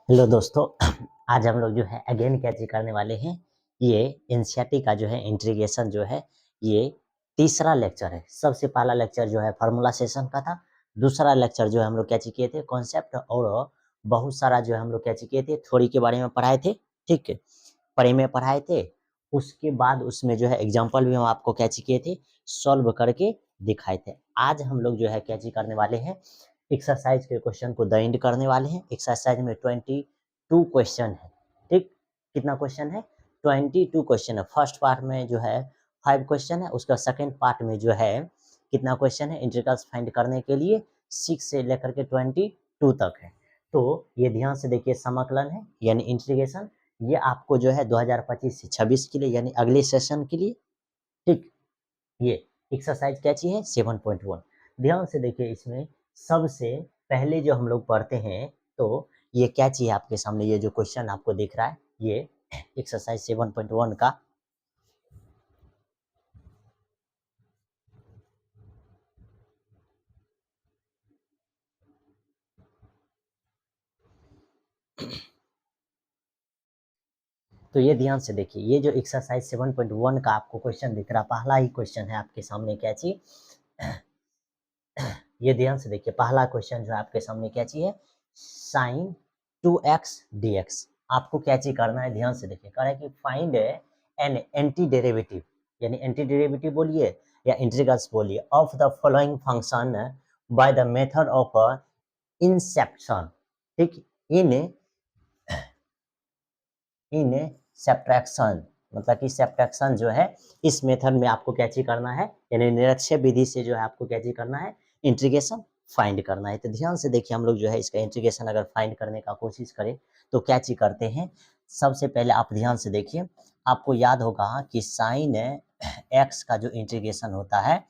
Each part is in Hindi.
हेलो दोस्तों, आज हम लोग जो है अगेन कैची करने वाले हैं। ये एनसीईआरटी का जो है इंटीग्रेशन जो है ये तीसरा लेक्चर है। सबसे पहला लेक्चर जो है फार्मूला सेशन का था। दूसरा लेक्चर जो है हम लोग कैची किए थे कॉन्सेप्ट, और बहुत सारा जो है हम लोग कैची किए थे थ्योरी के बारे में पढ़ाए थे। ठीक है, पढ़े में पढ़ाए थे। उसके बाद उसमें जो है एग्जाम्पल भी हम आपको कैची किए थे, सॉल्व करके दिखाए थे। आज हम लोग जो है कैची करने वाले हैं एक्सरसाइज के क्वेश्चन को द एंड करने वाले हैं। एक्सरसाइज में 22 क्वेश्चन है। ठीक, कितना क्वेश्चन है? 22 क्वेश्चन है। फर्स्ट पार्ट में जो है 5 क्वेश्चन है, उसका सेकेंड पार्ट में जो है कितना क्वेश्चन है इंटीग्रल्स फाइंड करने के लिए 6 से लेकर के 22 तक है। तो ये ध्यान से देखिए, समाकलन है यानी इंटीग्रेशन। ये आपको जो है 2025 से 26 के लिए यानी अगले सेशन के लिए। ठीक, ये एक्सरसाइज क्या चीज है 7.1। ध्यान से देखिए, इसमें सबसे पहले जो हम लोग पढ़ते हैं तो ये क्या चीज है आपके सामने, ये जो क्वेश्चन आपको दिख रहा है ये एक्सरसाइज 7.1 का। तो ये ध्यान से देखिए, ये जो एक्सरसाइज 7.1 का आपको क्वेश्चन दिख रहा, पहला ही क्वेश्चन है आपके सामने क्या चीज। ये ध्यान से देखिए, पहला क्वेश्चन जो है आपके सामने क्या चीज है, साइन 2x dx। आपको क्या चीज करना है, ध्यान से देखिए, कह रहा है कि फाइंड एन एंटी डेरिवेटिव, यानी एंटी डेरिवेटिव बोलिए या इंटीग्रल्स बोलिए, of the following function by the method of Inception. ठीक, इन इन सब्ट्रैक्शन, मतलब कि सब्ट्रैक्शन जो है इस मेथड में आपको क्या चीज करना है, यानी निरक्षय विधि से जो है आपको क्या चीज करना है, इंटीग्रेशन फाइंड करना है। तो ध्यान से देखिए, हम लोग जो है इसका इंटीग्रेशन अगर फाइंड करने का कोशिश करें तो क्या चीज करते हैं। सबसे पहले आप ध्यान से देखिए, आपको याद होगा कि साइन एक्स का जो इंटीग्रेशन होता है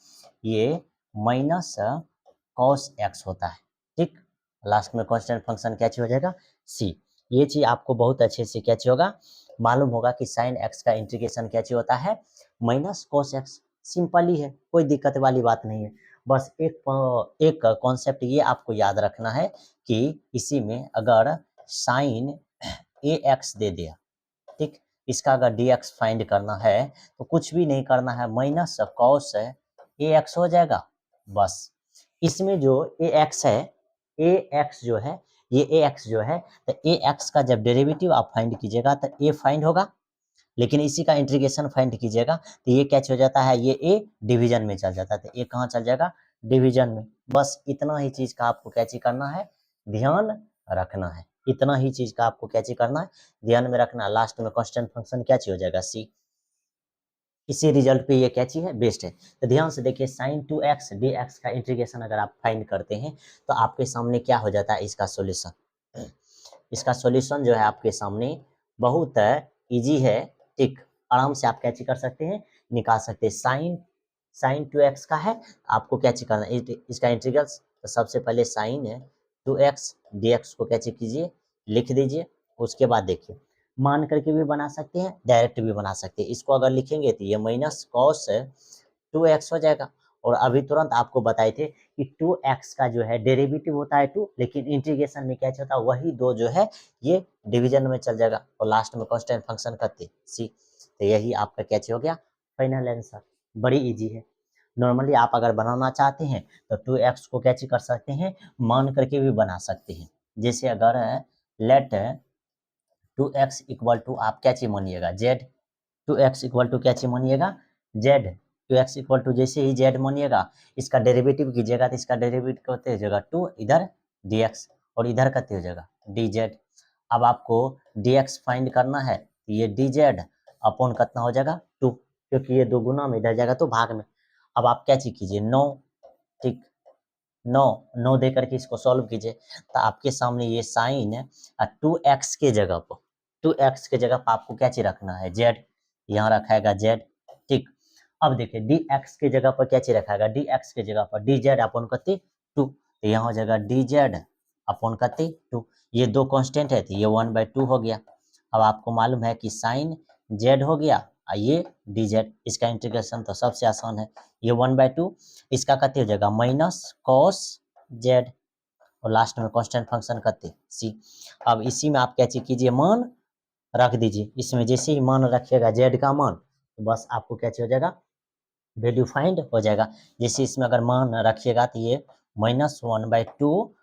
ये माइनस कॉस एक्स होता है। ठीक, लास्ट में कांस्टेंट फंक्शन क्या चीज हो जाएगा, सी। ये चीज आपको बहुत अच्छे से क्या चीज होगा, मालूम होगा कि साइन एक्स का इंटीग्रेशन क्या चीज होता है, माइनस कोस एक्स। सिंपल ही है, कोई दिक्कत वाली बात नहीं है। बस एक कॉन्सेप्ट ये आपको याद रखना है कि इसी में अगर साइन ए एक्स दे दिया, ठीक, इसका अगर डी एक्स फाइंड करना है तो कुछ भी नहीं करना है, माइनस कॉस ए एक्स हो जाएगा बस। इसमें जो ए एक्स है, ए एक्स जो है, ये ए एक्स जो है, तो ए एक्स का जब डेरिवेटिव आप फाइंड कीजिएगा तो ए फाइंड होगा, लेकिन इसी का इंटीग्रेशन फाइंड कीजिएगा तो ये क्या हो जाता है, ये ए डिवीजन में चल जाता है। तो ए कहाँ चल जाएगा, डिवीजन में। बस इतना ही चीज का आपको क्या चीज करना है, ध्यान रखना है। इतना ही चीज का आपको क्या चीज करना है, ध्यान में रखना। लास्ट में कांस्टेंट फंक्शन क्या चीज हो जाएगा, सी। इसी रिजल्ट पे ये क्या चीज है, बेस्ट है। तो ध्यान से देखिए, साइन 2x dx का इंटीग्रेशन अगर आप फाइंड करते हैं तो आपके सामने क्या हो जाता है, इसका सॉल्यूशन। इसका सॉल्यूशन जो है आपके सामने बहुत इजी है। ठीक, आराम से आप क्या चीज कर सकते हैं, निकाल सकते हैं। साइन साइन 2x का है, आपको क्या चीज करना है, इसका इंटीग्रल। तो सबसे पहले साइन है 2x dx को क्या चीज कीजिए, लिख दीजिए। उसके बाद देखिए, मान करके भी बना सकते हैं, डायरेक्ट भी बना सकते हैं। इसको अगर लिखेंगे तो ये माइनस कॉस 2x हो जाएगा। और अभी तुरंत आपको बताए थे कि 2x का जो है डेरिवेटिव होता है 2, लेकिन इंटीग्रेशन में क्या होता है, वही 2 जो है ये डिवीजन में चल जाएगा और लास्ट में कांस्टेंट फंक्शन करते सी। तो यही आपका क्या हो गया, फाइनल आंसर। बड़ी इजी है। नॉर्मली आप अगर बनाना चाहते हैं तो 2x को क्या कर सकते हैं, मान करके भी बना सकते हैं। जैसे अगर लेट 2x इक्वल टू आप क्या चीज मानिएगा, जेड। 2x इक्वल टू क्या चीज मानिएगा, जेड। 2x इक्वल टू जैसे ही जेड मानिएगा, इसका डेरिवेटिव कीजिएगा तो इसका डेरिवेटिव करते हो जाएगा 2 इधर dx, और इधर करते हो जाएगा dz। अब आपको dx फाइंड करना है तो ये dz अपॉन कितना हो जाएगा 2, क्योंकि ये दो गुना में इधर जाएगा तो भाग में। अब आप क्या चीज कीजिए, 9। ठीक, 9 9 दे करके इसको सॉल्व कीजिए तो आपके सामने ये साइन 2x के जगह पर, 2x के जगह पर आपको क्या चीज रखना है, z। यहाँ रखाएगा z। ठीक, अब देखिए dx के जगह पर क्या चीज रखाएगा, dx के जगह पर dz अपॉन कति 2। तो यहाँ हो जाएगा dz अपॉन कति 2। ये दो कांस्टेंट है तो ये 1/2 हो गया। अब आपको मालूम है कि साइन z हो गया और ये dz, इसका इंटीग्रेशन तो सबसे आसान है। ये 1/2, इसका कति हो जाएगा माइनस कॉस जेड, और लास्ट में कांस्टेंट फंक्शन करते सी। अब इसी में आप क्या चीज कीजिए, मान रख दीजिए। इसमें जैसे ही मान रखिएगा जेड का मान, तो बस आपको क्या हो जाएगा, वैल्यू फाइंड हो जाएगा। जैसे इसमें अगर मान रखिएगा तो ये -1/2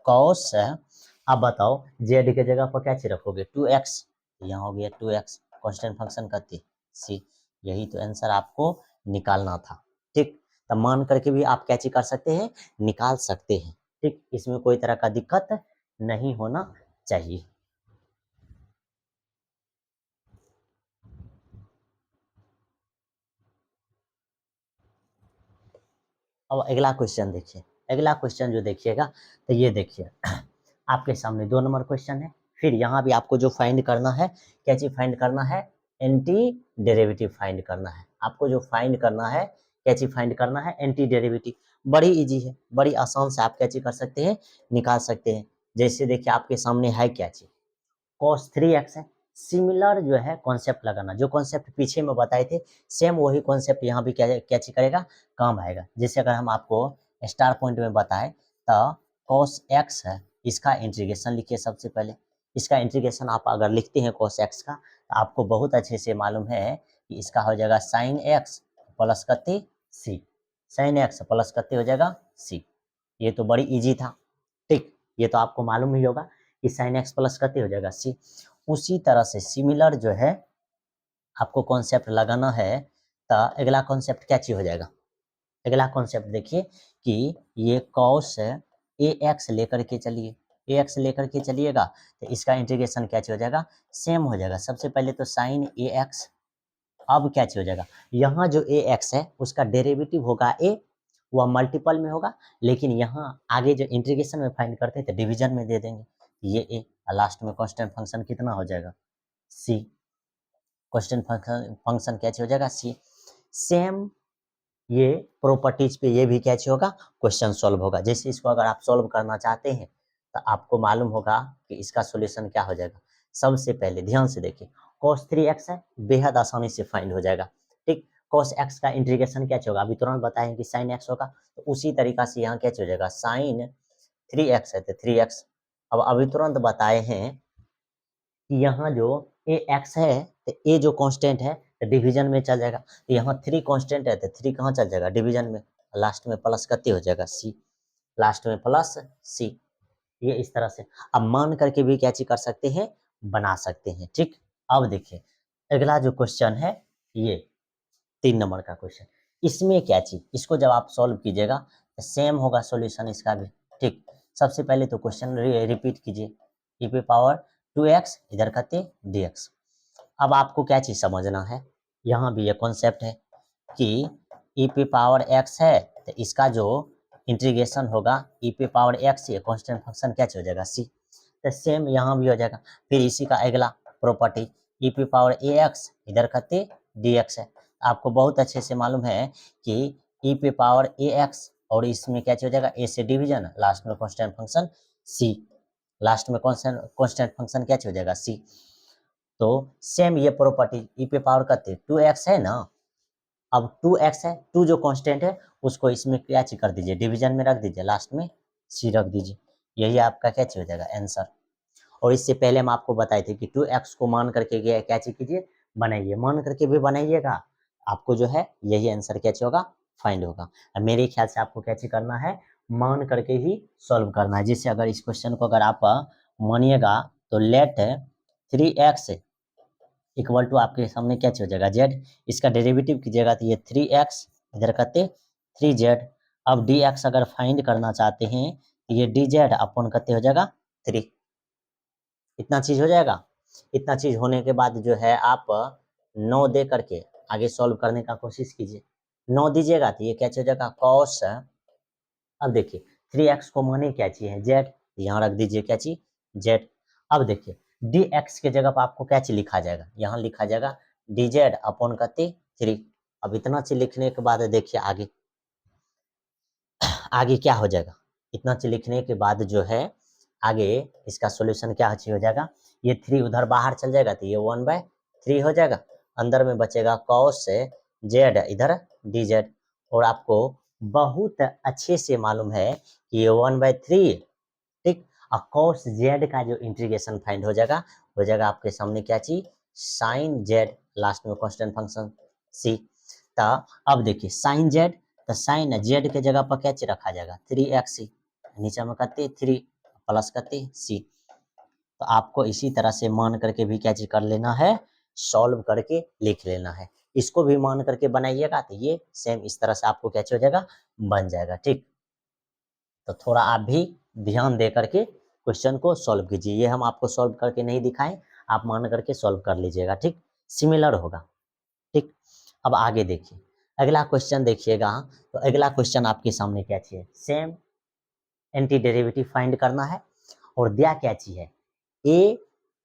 कॉस, अब बताओ जेड के जगह पर क्या चीज रखोगे, 2x, यहाँ हो गया 2x, कांस्टेंट फंक्शन करती सी। यही तो आंसर आपको निकालना था। ठीक, तब मान करके भी आप क्या चीज कर सकते हैं, निकाल सकते हैं। ठीक, इसमें कोई तरह का दिक्कत नहीं होना चाहिए। अब अगला क्वेश्चन देखिए। अगला क्वेश्चन जो देखिएगा तो ये देखिए आपके सामने 2 नंबर क्वेश्चन है। फिर यहाँ भी आपको जो फाइंड करना है, क्या चीज फाइंड करना है, एंटी डेरिवेटिव फाइंड करना है। आपको जो फाइंड करना है, क्या चीज फाइंड करना है, एंटी डेरिवेटिव। बड़ी इजी है, बड़ी आसान से आप क्या चीज कर सकते हैं, निकाल सकते हैं। जैसे देखिए आपके सामने है क्या चीज, cos 3x है। सिमिलर जो है कॉन्सेप्ट लगाना, जो कॉन्सेप्ट पीछे में बताए थे सेम वही कॉन्सेप्ट यहाँ भी क्या क्या चीज करेगा, काम आएगा। जैसे अगर हम आपको स्टार पॉइंट में बताएं तो cos x है, इसका इंटीग्रेशन लिखिए सबसे पहले। इसका इंटीग्रेशन आप अगर लिखते हैं cos x का, तो आपको बहुत अच्छे से मालूम है कि इसका हो जाएगा sin x प्लस कते c, sin x प्लस कते हो जाएगा c। ये तो बड़ी इजी था। ठीक, ये तो आपको मालूम ही होगा कि sin x प्लस कते हो जाएगा c। उसी तरह से सिमिलर जो है आपको कॉन्सेप्ट लगाना है, तो अगला कॉन्सेप्ट क्या चीज हो जाएगा। अगला कॉन्सेप्ट देखिए कि ये cos ए एक्स लेकर के चलिए, ए एक्स लेकर के चलिएगा तो इसका इंटीग्रेशन क्या चीज हो जाएगा, सेम हो जाएगा। सबसे पहले तो साइन ए एक्स, अब क्या चीज हो जाएगा, यहाँ जो ए एक्स है उसका डेरिवेटिव होगा ए, वह मल्टीपल में होगा, लेकिन यहाँ आगे जो इंटीग्रेशन में फाइंड करते हैं तो डिवीजन में दे देंगे ये ए, और लास्ट में कांस्टेंट फंक्शन कितना हो जाएगा, सी। कांस्टेंट फंक्शन क्या चीज हो जाएगा, सी। सेम ये प्रॉपर्टीज पे ये भी क्या चीज होगा, क्वेश्चन सॉल्व होगा। जैसे इसको अगर आप सॉल्व करना चाहते हैं तो आपको मालूम होगा कि इसका सॉल्यूशन क्या हो जाएगा। सबसे पहले ध्यान से देखिए, cos 3x है, बेहद आसानी से फाइंड हो जाएगा। ठीक, cos x का इंटीग्रेशन क्या होगा, अभी तुरंत बताएं कि sin x होगा, तो उसी तरीका से यहाँ क्या हो जाएगा, sin 3x है तो 3x। अब अभी तुरंत बताए हैं कि यहाँ जो ए एक्स है तो ए जो कांस्टेंट है तो डिवीजन में चल जाएगा, तो यहाँ 3 कांस्टेंट है तो 3 कहाँ चल जाएगा, डिवीजन में। लास्ट में प्लस कते हो जाएगा, सी। लास्ट में प्लस सी। ये इस तरह से अब मान करके भी क्या चीज कर सकते हैं, बना सकते हैं। ठीक, अब देखिए अगला जो क्वेश्चन है, ये 3 नंबर का क्वेश्चन। इसमें क्या चीज, इसको जब आप सॉल्व कीजिएगा तो सेम होगा सॉल्यूशन इसका भी। ठीक, सबसे पहले तो क्वेश्चन रिपीट कीजिए, ई पे पावर 2x इधर करते dx। अब आपको क्या चीज समझना है, यहाँ भी ये कॉन्सेप्ट है कि ई पे पावर x है तो इसका जो इंटीग्रेशन होगा ई पे पावर x, ये कांस्टेंट फंक्शन क्या हो जाएगा, c। तो सेम यहाँ भी हो जाएगा। फिर इसी का अगला प्रॉपर्टी, ई पे पावर ax इधर करते dx है। आपको बहुत अच्छे से मालूम है कि ई पे पावर ax और इसमें क्या हो जाएगा, a से डिवीजन, लास्ट में कांस्टेंट फंक्शन c। लास्ट में कांस्टेंट फंक्शन क्या हो जाएगा, c। तो सेम ये प्रॉपर्टी ई पे पावर करते 2x है ना, अब 2x है, 2 जो कांस्टेंट है उसको इसमें क्या चीज कर दीजिए, डिवीजन में रख दीजिए, लास्ट में c रख दीजिए। यही आपका क्या चीज हो जाएगा, आंसर। और इससे पहले हम आपको बताए थे कि 2x को मान करके क्या चीज कीजिए, बनाइए, मान करके भी बनाइएगा, आपको जो है यही आंसर क्या चीज होगा, फाइंड होगा। अब मेरे ख्याल से आपको क्या चीज करना है, मान करके ही सॉल्व करना है। जैसे अगर इस क्वेश्चन को अगर आप मानिएगा तो लेट 3x इक्वल टू आपके सामने क्या हो जाएगा, z। इसका डेरिवेटिव कीजिएगा तो ये 3x इधर करते 3z। अब dx अगर फाइंड करना चाहते हैं तो ये dz अपॉन करते हो जाएगा 3। इतना चीज हो जाएगा। इतना चीज होने के बाद जो है आप 9 दे करके आगे सॉल्व करने का कोशिश कीजिए। 9 दीजिएगा तो ये क्या हो जाएगा, cos। अब देखिए 3x को माने क्या चीज है, z, यहाँ रख दीजिए क्या चीज, z। अब देखिए dx के जगह पर आपको क्या चीज लिखा जाएगा, यहाँ लिखा जाएगा dz अपॉन करते 3। अब इतना चीज लिखने के बाद देखिए आगे आगे क्या हो जाएगा। इतना चीज लिखने के बाद जो है आगे इसका सॉल्यूशन क्या हो जाएगा, ये 3 उधर बाहर चल जाएगा तो ये 1/3 हो जाएगा। अंदर में बचेगा cos z इधर dz। और आपको बहुत अच्छे से मालूम है कि ये 1/3, और cos z का जो इंटीग्रेशन फाइंड हो जाएगा आपके सामने क्या चीज, sin z, लास्ट में कांस्टेंट फंक्शन c। तो अब देखिए sin z, तो sin z के जगह पर क्या चीज रखा जाएगा 3x, नीचे में करते 3 प्लस करते c। तो आपको इसी तरह से मान करके भी क्या चीज कर लेना है, सॉल्व करके लिख लेना है। इसको भी मान करके बनाइएगा तो ये सेम इस तरह से आपको क्या चीज हो जाएगा, बन जाएगा। ठीक, तो थोड़ा आप भी ध्यान दे करके क्वेश्चन को सॉल्व कीजिए। ये हम आपको सॉल्व करके नहीं दिखाएं, आप मान करके सॉल्व कर लीजिएगा। ठीक, सिमिलर होगा। ठीक, अब आगे देखिए, अगला क्वेश्चन देखिएगा। तो अगला क्वेश्चन आपके सामने क्या चाहिए, सेम एंटी डेरिवेटिव फाइंड करना है और दिया क्या चीज है, ए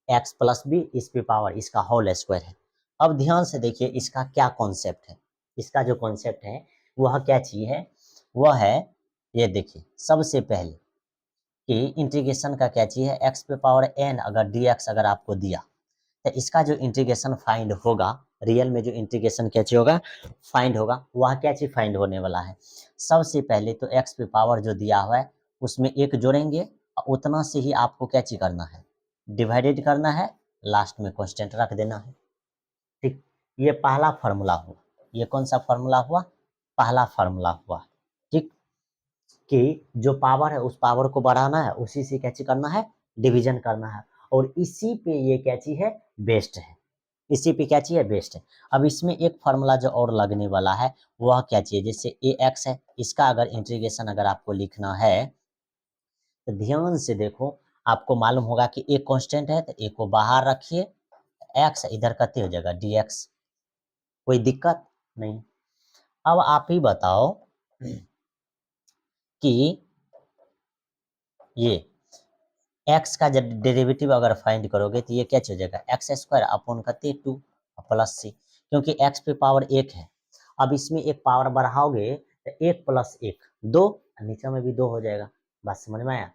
एक्स प्लस बी इस पे पावर इसका होल स्क्वायर है। अब ध्यान से देखिए इसका क्या कॉन्सेप्ट है, इसका जो कॉन्सेप्ट है वह क्या चीज है, वह है ये देखिए सबसे पहले कि इंटीग्रेशन का क्या चीज है, एक्स पे पावर एन अगर डी एक्स अगर आपको दिया तो इसका जो इंटीग्रेशन फाइंड होगा, रियल में जो इंटीग्रेशन क्या चीज होगा, फाइंड होगा, वह क्या चीज फाइंड होने वाला है। सबसे पहले तो एक्स पे पावर जो दिया हुआ है उसमें एक जोड़ेंगे और उतना से ही आपको क्या चीज करना है, डिवाइडेड करना है, लास्ट में कांस्टेंट रख देना है। ठीक, ये पहला फार्मूला हुआ। ये कौन सा फार्मूला हुआ, पहला फार्मूला हुआ। ठीक, कि जो पावर है उस पावर को बढ़ाना है, उसी से क्या चीज करना है, डिवीजन करना है, और इसी पे ये क्या चीज है, बेस्ड है, इसी पे क्या चीज है, बेस्ड है। अब इसमें एक फार्मूला जो और लगने वाला है वह क्या चीज, जैसे ए एक्स है, इसका अगर इंटीग्रेशन अगर आपको लिखना है तो ध्यान से देखो, आपको मालूम होगा कि एक कांस्टेंट है तो एक को बाहर रखिए, एक्स इधर करते हो जाएगा dx, कोई दिक्कत नहीं। अब आप ही बताओ कि ये x का जब डेरिवेटिव अगर फाइंड करोगे तो ये क्या हो जाएगा, एक्स स्क्वायर अपॉन करते 2 प्लस सी, क्योंकि x पे पावर 1 है। अब इसमें एक पावर बढ़ाओगे तो 1 प्लस 1 2, नीचे में भी 2 हो जाएगा। बात समझ में आया,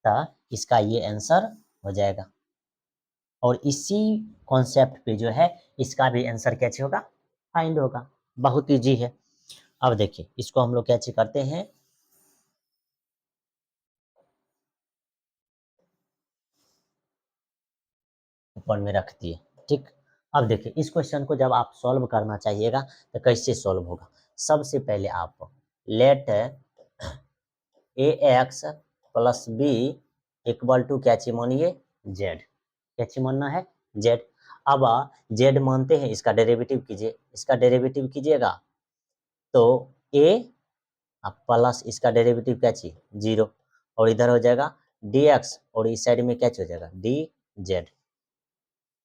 तो इसका ये आंसर हो जाएगा। और इसी कॉन्सेप्ट पे जो है इसका भी आंसर क्या होगा, फाइंड होगा। बहुत इजी है। अब देखिए इसको हम लोग क्या करते हैं, ऊपर में रख दिए। ठीक, अब देखिए इस क्वेश्चन को जब आप सॉल्व करना चाहिएगा तो कैसे सॉल्व होगा, सबसे पहले आप let a x plus b equal to क्या चीज मानिए, जेड, क्या चीज मानना है, जेड। अब जेड मानते हैं, इसका डेरिवेटिव कीजिए, इसका डेरिवेटिव कीजिएगा तो ए प्लस इसका डेरिवेटिव क्या चाहिए 0, और इधर हो जाएगा डी एक्स, और इस साइड में क्या हो जाएगा डी जेड।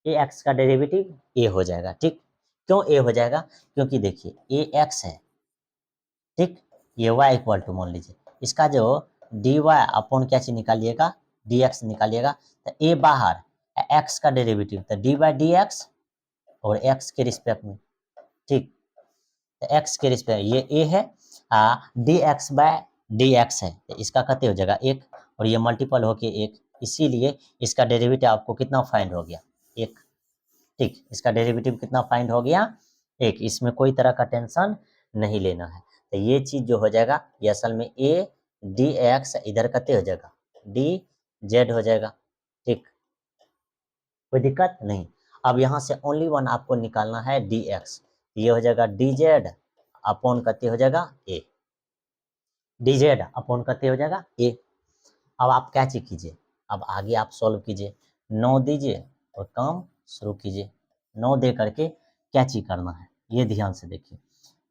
ए एक्स का डेरिवेटिव ए हो जाएगा। ठीक, क्यों ए हो जाएगा, क्योंकि देखिए ए एक्स है, ठीक, ये y इक्वल टू मान लीजिए, इसका जो dy अपॉन क्या चीज निकालिएगा, dx निकालिएगा, तो a बाहर, x का डेरिवेटिव तो dy dx, और x के रिस्पेक्ट में। ठीक, तो x के रिस्पेक्ट ये a है, dx बाय dx है, तो इसका कहते हो जाएगा 1, और ये मल्टीपल होके 1, इसीलिए इसका डेरिवेटिव आपको कितना फाइंड हो गया, 1। ठीक, इसका डेरिवेटिव कितना फाइंड हो गया, 1। इसमें कोई तरह का टेंशन नहीं लेना है। तो ये चीज जो हो जाएगा ये असल में ए डी एक्स इधर कते हो जाएगा डी जेड हो जाएगा। ठीक, कोई दिक्कत नहीं। अब यहाँ से ओनली वन आपको निकालना है डी एक्स, ये हो जाएगा डी जेड अपॉन कते हो जाएगा ए, डी जेड अपॉन कते हो जाएगा ए। अब आप क्या चीज कीजिए, अब आगे आप सॉल्व कीजिए, 9 दीजिए और काम शुरू कीजिए। 9 दे करके क्या चीज करना है, ये ध्यान से देखिए,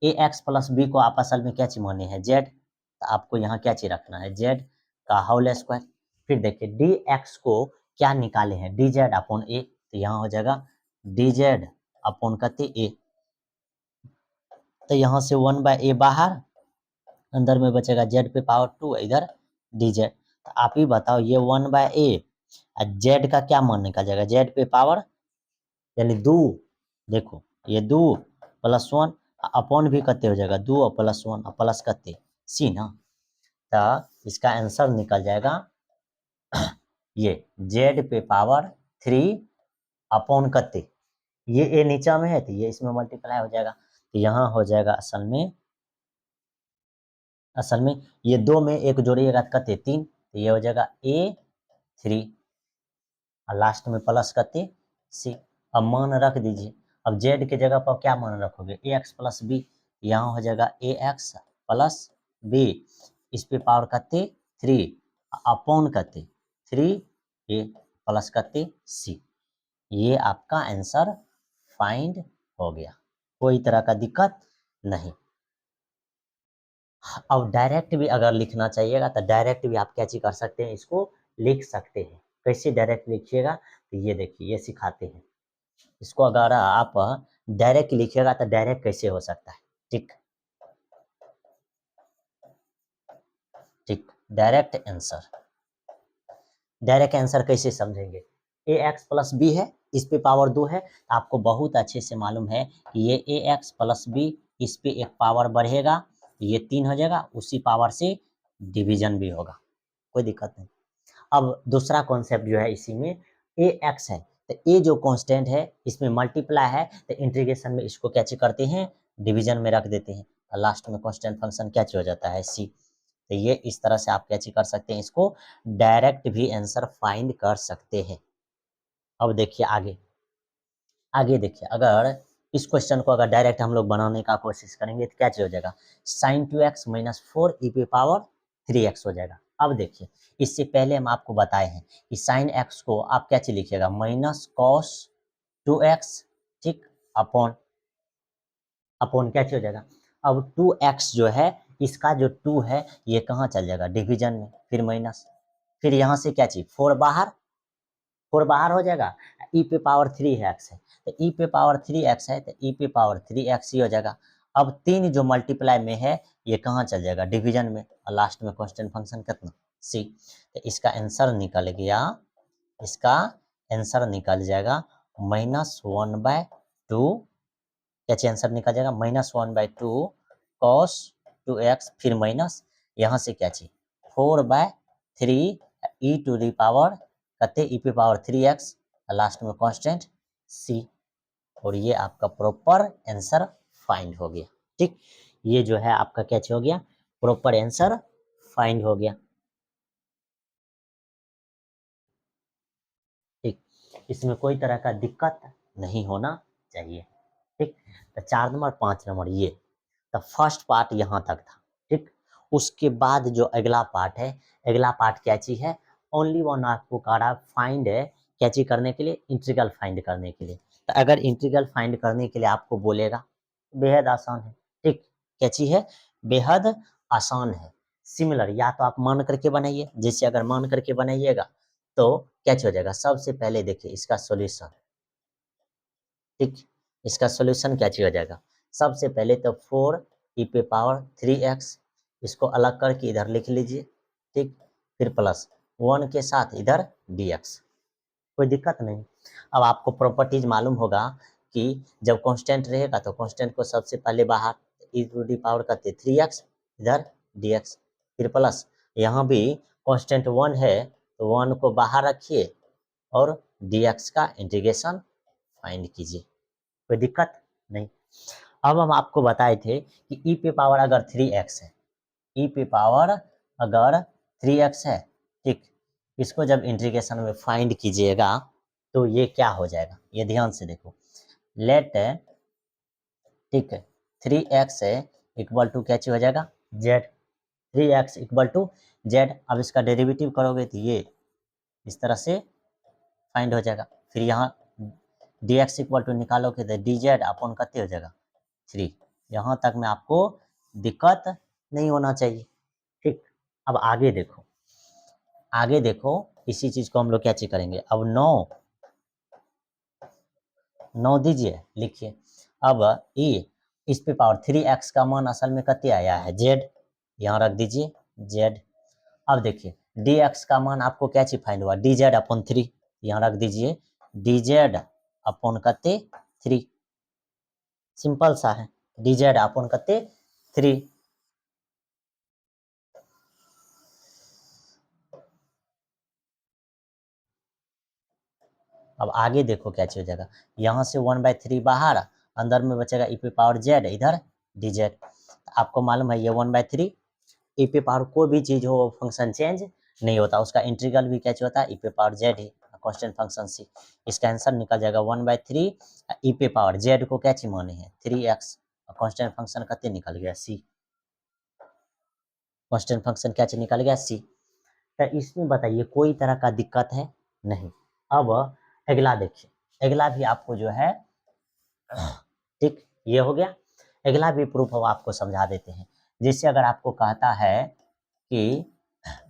ए एक्स प्लस बी को आप असल में क्या चीज माने हैं, जेड, तो आपको यहाँ क्या चीज रखना है, जेड का होल स्क्वायर। फिर देखिए डी एक्स को क्या निकाले हैं, डी जेड अपॉन ए, तो यहाँ हो जाएगा डी जेड अपॉन कते ए, तो यहाँ से 1/a बाहर, अंदर में बचेगा जेड पे पावर 2, इधर डी जेड। तो आप ही बताओ ये 1/a जेड का क्या मान निकल जाएगा, जेड पे पावर यानी 2, देखो ये 2 प्लस 1 अपॉन भी कते हो जाएगा 2 और प्लस 1 और प्लस कते सी ना, तो इसका आंसर निकल जाएगा ये जेड पे पावर 3 अपॉन कते, ये ए नीचा में है तो ये इसमें मल्टीप्लाई हो जाएगा, तो यहाँ हो जाएगा असल में ये 2 में एक जोड़िएगा कते 3, तो ये हो जाएगा ए 3 और लास्ट में प्लस करते सी। अब मान रख दीजिए। अब जेड के जगह पर क्या मान रखोगे, ए एक्स प्लस बी, यहाँ हो जाएगा ए एक्स प्लस बी, इस पे पावर करते 3 अपॉन करते 3 ए प्लस करते सी। ये आपका आंसर फाइंड हो गया, कोई तरह का दिक्कत नहीं। अब डायरेक्ट भी अगर लिखना चाहिएगा तो डायरेक्ट भी आप क्या चीज कर सकते हैं, इसको लिख सकते हैं। कैसे डायरेक्ट लिखिएगा, तो ये देखिए ये सिखाते हैं। इसको अगर आप डायरेक्ट लिखिएगा तो डायरेक्ट कैसे हो सकता है, ठीक ठीक। डायरेक्ट आंसर कैसे समझेंगे, ए एक्स प्लस बी है, इस पे पावर 2 है, आपको बहुत अच्छे से मालूम है कि ये ए एक्स प्लस बी, इस पे एक पावर बढ़ेगा, ये 3 हो जाएगा, उसी पावर से डिवीजन भी होगा, कोई दिक्कत नहीं। अब दूसरा कॉन्सेप्ट जो है इसी में, ए एक्स है तो ए जो कांस्टेंट है इसमें मल्टीप्लाई है, तो इंटीग्रेशन में इसको क्या चीज करते हैं, डिवीजन में रख देते हैं, और लास्ट में कांस्टेंट फंक्शन क्या चीज हो जाता है, सी। तो ये इस तरह से आप क्या चीज कर सकते हैं, इसको डायरेक्ट भी आंसर फाइंड कर सकते हैं। अब देखिए आगे, आगे देखिए, अगर इस क्वेश्चन को अगर डायरेक्ट हम लोग बनाने का कोशिश करेंगे तो क्या चीज हो जाएगा, साइन 2x माइनस 4 ई पे पावर 3x हो जाएगा। अब देखिए, इससे पहले हम आपको बताए हैं कि साइन x को आप क्या चीज लिखिएगा, माइनस कॉस 2x, ठीक, अपॉन अपॉन क्या चीज हो जाएगा। अब 2x जो है, इसका जो 2 है ये कहाँ चल जाएगा, डिवीजन में, फिर माइनस, फिर यहाँ से क्या चीज 4 बाहर, 4 बाहर हो जाएगा, ई पे पावर 3x है, तो ई पे पावर 3x है तो ई पे पावर 3x ही हो जाएगा। अब 3 जो मल्टीप्लाई में है ये कहाँ चल जाएगा, डिवीजन में, और लास्ट में कांस्टेंट फंक्शन कितना, सी। तो इसका आंसर निकल गया, इसका आंसर निकल जाएगा -1/2, क्या चीज आंसर निकल जाएगा, -1/2 cos 2x, फिर माइनस यहाँ से क्या चीज 4/3 ई टू द पावर कहते ई पे पावर 3x, लास्ट में कांस्टेंट सी। और ये आपका प्रॉपर आंसर फाइंड हो गया, ठीक। ये जो है आपका क्या हो गया, प्रॉपर आंसर फाइंड हो गया, ठीक। इसमें कोई तरह का दिक्कत नहीं होना चाहिए, ठीक। तो 4 नंबर 5 नंबर ये तो फर्स्ट पार्ट यहाँ तक था, ठीक। उसके बाद जो अगला पार्ट है, अगला पार्ट क्या चीज है, ओनली वन आपको कहा फाइंड है, क्या चीज करने के लिए, इंटीग्रल फाइंड करने के लिए। तो अगर इंटीग्रल फाइंड करने के लिए आपको बोलेगा, बेहद आसान है, ठीक। क्या चीज है, बेहद आसान है। सिमिलर या तो आप मान करके बनाइए, जैसे अगर मान करके बनाइएगा तो क्या चीज हो जाएगा, सबसे पहले देखिए इसका सॉल्यूशन, ठीक। इसका सॉल्यूशन क्या चीज हो जाएगा, सबसे पहले तो 4 ई पे पावर 3x, इसको अलग करके इधर लिख लीजिए, ठीक, फिर प्लस 1 के साथ इधर dx, कोई दिक्कत नहीं। अब आपको प्रॉपर्टीज मालूम होगा कि जब कांस्टेंट रहेगा तो कांस्टेंट को सबसे पहले बाहर ई टू दी पावर करते 3x, इधर dx, फिर प्लस यहाँ भी कांस्टेंट 1 है तो 1 को बाहर रखिए और dx का इंटीग्रेशन फाइंड कीजिए, कोई दिक्कत नहीं। अब हम आपको बताए थे कि ई पे पावर अगर 3x है, ई पे पावर अगर 3x है, ठीक, इसको जब इंटीग्रेशन में फाइंड कीजिएगा तो ये क्या हो जाएगा, ये ध्यान से देखो, लेट, ठीक है, 3x है इक्वल टू क्या चीज हो जाएगा, z, 3x equal to z। अब इसका डेरिवेटिव करोगे तो ये इस तरह से फाइंड हो जाएगा, फिर यहाँ dx इक्वल टू निकालोगे तो dz अपॉन कितने हो जाएगा 3। यहाँ तक में आपको दिक्कत नहीं होना चाहिए, ठीक। अब आगे देखो, आगे देखो, इसी चीज को हम लोग क्या चीज करेंगे, अब 9 दीजिए, लिखिए। अब e इस पे पावर 3x का मान असल में कितने आया है, z, यहाँ रख दीजिए z। अब देखिए dx का मान आपको क्या चीज फाइंड हुआ, dz अपॉन 3, यहाँ रख दीजिए dz अपॉन कते 3, सिंपल सा है, dz अपॉन कते 3। अब आगे देखो क्या चीज हो जाएगा, यहाँ से 1/3 बाहर, अंदर में बचेगा ई पे पावर z, इधर dz। आपको मालूम है ये 1/3 ई पे पावर कोई भी चीज हो फंक्शन चेंज नहीं होता, उसका इंटीग्रल भी कैसे होता है, ई पे पावर जेड है, कांस्टेंट फंक्शन सी। इसका आंसर निकल जाएगा 1/3 ई पे पावर जेड को क्या चीज माने हैं 3x, कांस्टेंट फंक्शन कते निकल गया सी, कांस्टेंट फंक्शन क्या चीज निकल गया सी। तो इसमें बताइए कोई तरह का दिक्कत है नहीं। अब अगला देखिए, अगला भी आपको जो है ठीक, ये हो गया। अगला भी प्रूफ अब आपको समझा देते हैं। जैसे अगर आपको कहता है कि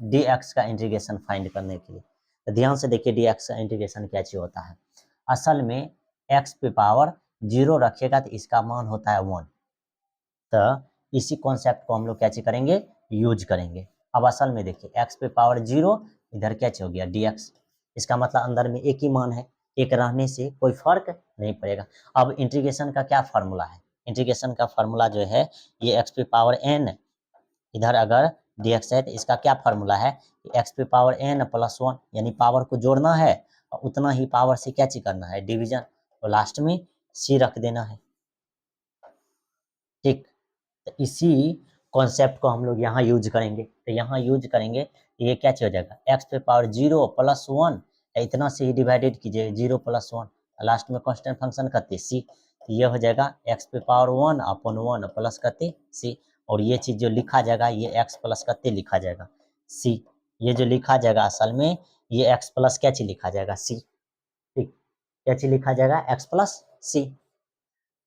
dx का इंटीग्रेशन फाइंड करने के लिए, तो ध्यान से देखिए dx का इंटीग्रेशन क्या चीज होता है। असल में x पे पावर 0 रखिएगा तो इसका मान होता है 1। तो इसी कॉन्सेप्ट को हम लोग क्या चीज करेंगे, यूज करेंगे। अब असल में देखिए x पे पावर 0, इधर क्या चीज हो गया dx, इसका मतलब अंदर में एक ही मान है, एक रहने से कोई फर्क नहीं पड़ेगा। अब इंटीग्रेशन का क्या फार्मूला है, इंटीग्रेशन का फार्मूला जो है ये x पे पावर n, इधर अगर dx है तो इसका क्या फार्मूला है, x पे पावर n प्लस 1, यानी पावर को जोड़ना है और उतना ही पावर से क्या चीज करना है, डिवीजन, तो लास्ट में c रख देना है। ठीक, तो इसी कॉन्सेप्ट को हम लोग यहाँ यूज करेंगे। तो यहाँ यूज करेंगे तो ये क्या चीज हो जाएगा, x पे पावर 0 प्लस 1, इतना से ही डिवाइडेड कीजिए 0 प्लस 1, लास्ट में कांस्टेंट फंक्शन करते c, तो ये हो जाएगा x पे पावर 1 अपन 1 प्लस करते c। और ये चीज जो लिखा जाएगा ये x प्लस करते लिखा जाएगा c, ये जो लिखा जाएगा असल में ये x प्लस क्या चीज लिखा जाएगा c। ठीक, क्या चीज लिखा जाएगा x प्लस c।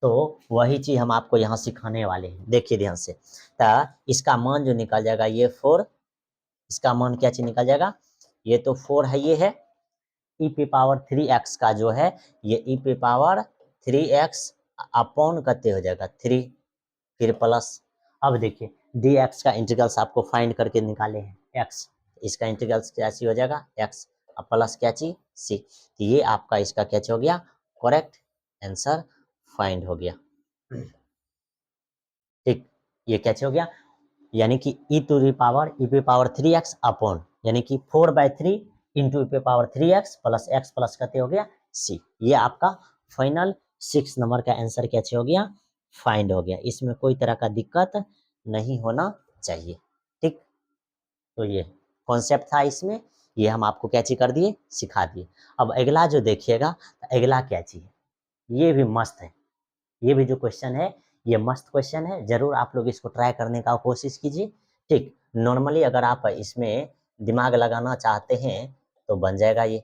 तो वही चीज हम आपको यहाँ सिखाने वाले हैं, देखिए ध्यान से। तो इसका मान जो निकल जाएगा ये 4, इसका मान क्या चीज निकल जाएगा, ये तो 4 है, ये है ई पे पावर 3x का जो है ये ई पे पावर 3x अपॉन करते हो जाएगा 3, फिर प्लस। अब देखिए dx का इंटीग्रल्स आपको फाइंड करके निकाले हैं x, इसका इंटीग्रल्स क्या चीज हो जाएगा x, अब प्लस क्या चीज c, तो ये आपका इसका क्या चीज हो गया, करेक्ट आंसर फाइंड हो गया। ठीक, ये क्या चीज हो गया, यानी कि ई टू दी पावर ई पे पावर 3x अपॉन, यानी कि 4/3 इंटू ई पे power 3x plus x plus करते हो गया c, ये आपका फाइनल 6 नंबर का आंसर क्या चीज हो गया, फाइंड हो गया। इसमें कोई तरह का दिक्कत नहीं होना चाहिए। ठीक, तो ये कॉन्सेप्ट था इसमें, ये हम आपको क्या चीज कर दिए, सिखा दिए। अब अगला जो देखिएगा, तो अगला क्या चीज है, ये भी मस्त है, ये भी जो क्वेश्चन है ये मस्त क्वेश्चन है, जरूर आप लोग इसको ट्राई करने का कोशिश कीजिए। ठीक, नॉर्मली अगर आप इसमें दिमाग लगाना चाहते हैं तो बन जाएगा ये।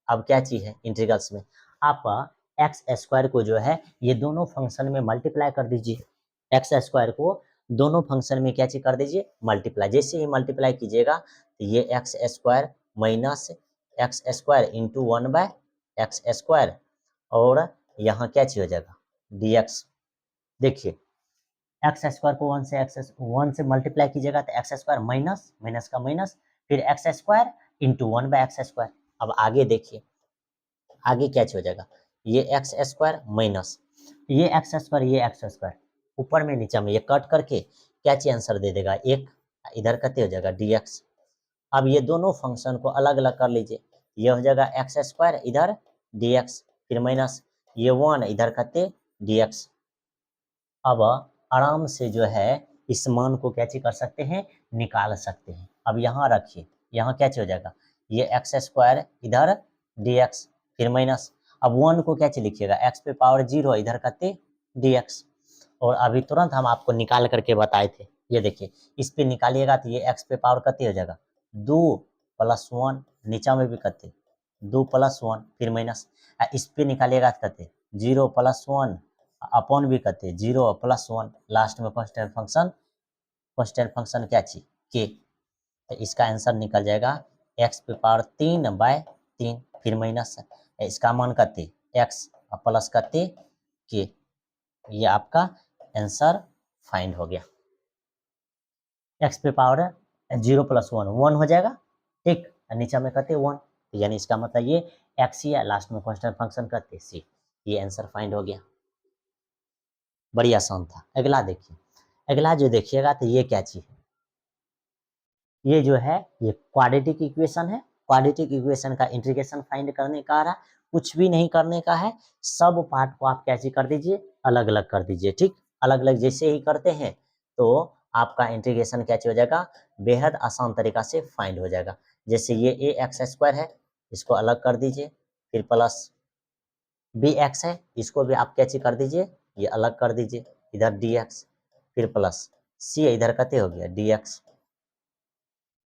अब क्या चीज है इंटीग्रल्स में, आप एक्स स्क्वायर को जो है ये दोनों फंक्शन में मल्टीप्लाई कर दीजिए, एक्स स्क्वायर को दोनों फंक्शन में क्या चीज कर दीजिए, मल्टीप्लाई। जैसे ही मल्टीप्लाई कीजिएगा तो ये x square minus x square into 1/x², और यहाँ क्या चीज हो जाएगा dx। देखिए एक्स स्क्वायर को 1 से मल्टीप्लाई कीजिएगा तो एक्स स्क्वायर माइनस माइनस का माइनस, फिर एक्स स्क्वायर इंटू 1/x²। अब आगे देखिए आगे क्या हो जाएगा, ये एक्स स्क्वायर माइनस ये एक्स स्क्वायर, ये एक्स स्क्वायर ऊपर में नीचे में ये कट करके क्या चीज आंसर दे देगा एक, इधर कते हो जाएगा dx। अब ये दोनों फंक्शन को अलग अलग कर लीजिए, ये हो जाएगा एक्स स्क्वायर इधर dx, फिर माइनस ये 1 इधर कते dx। अब आराम से जो है इस मान को क्या चीज कर सकते हैं, निकाल सकते हैं। अब यहाँ रखिए, यहाँ क्या चीज हो जाएगा, ये एक्स स्क्वायर इधर dx, फिर माइनस, अब 1 को क्या चीज लिखिएगा, x पे पावर 0 इधर करते dx। और अभी तुरंत हम आपको निकाल करके बताए थे, ये देखिए इस पे निकालिएगा तो ये x पे पावर कते हो जाएगा 2 प्लस 1, नीचा में भी करते 2 प्लस 1 फिर माइनस, इस पे निकालिएगा तो करते 0 प्लस 1 अपॉन भी करते 0 प्लस 1, लास्ट में कांस्टेंट फंक्शन क्या चीज के, तो इसका आंसर निकल जाएगा x पे पावर 3/3, फिर माइनस इसका मान करते x प्लस करते के, ये आपका आंसर फाइंड हो गया। x पे पावर 0 प्लस 1 हो जाएगा, ठीक, नीचे में करते 1, यानी इसका मतलब ये x ही है, लास्ट में कांस्टेंट फंक्शन करते c, ये आंसर फाइंड हो गया। बड़ी आसान था। अगला देखिए, अगला जो देखिएगा तो ये क्या चीज है, ये जो है ये क्वाड्रेटिक इक्वेशन है। क्वाड्रेटिक इक्वेशन का इंटीग्रेशन फाइंड करने का रहा, कुछ भी नहीं करने का है, सब पार्ट को आप कैसे कर दीजिए, अलग अलग कर दीजिए। ठीक, अलग अलग जैसे ही करते हैं तो आपका इंटीग्रेशन क्या हो जाएगा, बेहद आसान तरीका से फाइंड हो जाएगा। जैसे ये ए एक्स स्क्वायर है, इसको अलग कर दीजिए, फिर प्लस बी एक्स है, इसको भी आप कैसे कर दीजिए, ये अलग कर दीजिए, इधर डी एक्स, फिर प्लस सी इधर कते हो गया डी एक्स,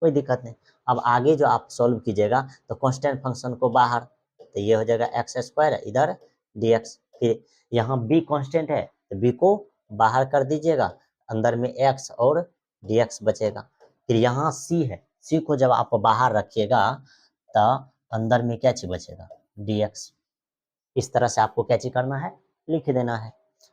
कोई दिक्कत नहीं। अब आगे जो आप सॉल्व कीजिएगा तो कांस्टेंट फंक्शन को बाहर, तो ये हो जाएगा एक्स स्क्वायर इधर डी एक्स, फिर यहाँ बी कांस्टेंट है तो बी को बाहर कर दीजिएगा, अंदर में एक्स और डी एक्स बचेगा। फिर यहाँ सी है, सी को जब आप बाहर रखिएगा तो अंदर में क्या चीज बचेगा, डी एक्स। इस तरह से आपको क्या चीज करना है, लिख देना है।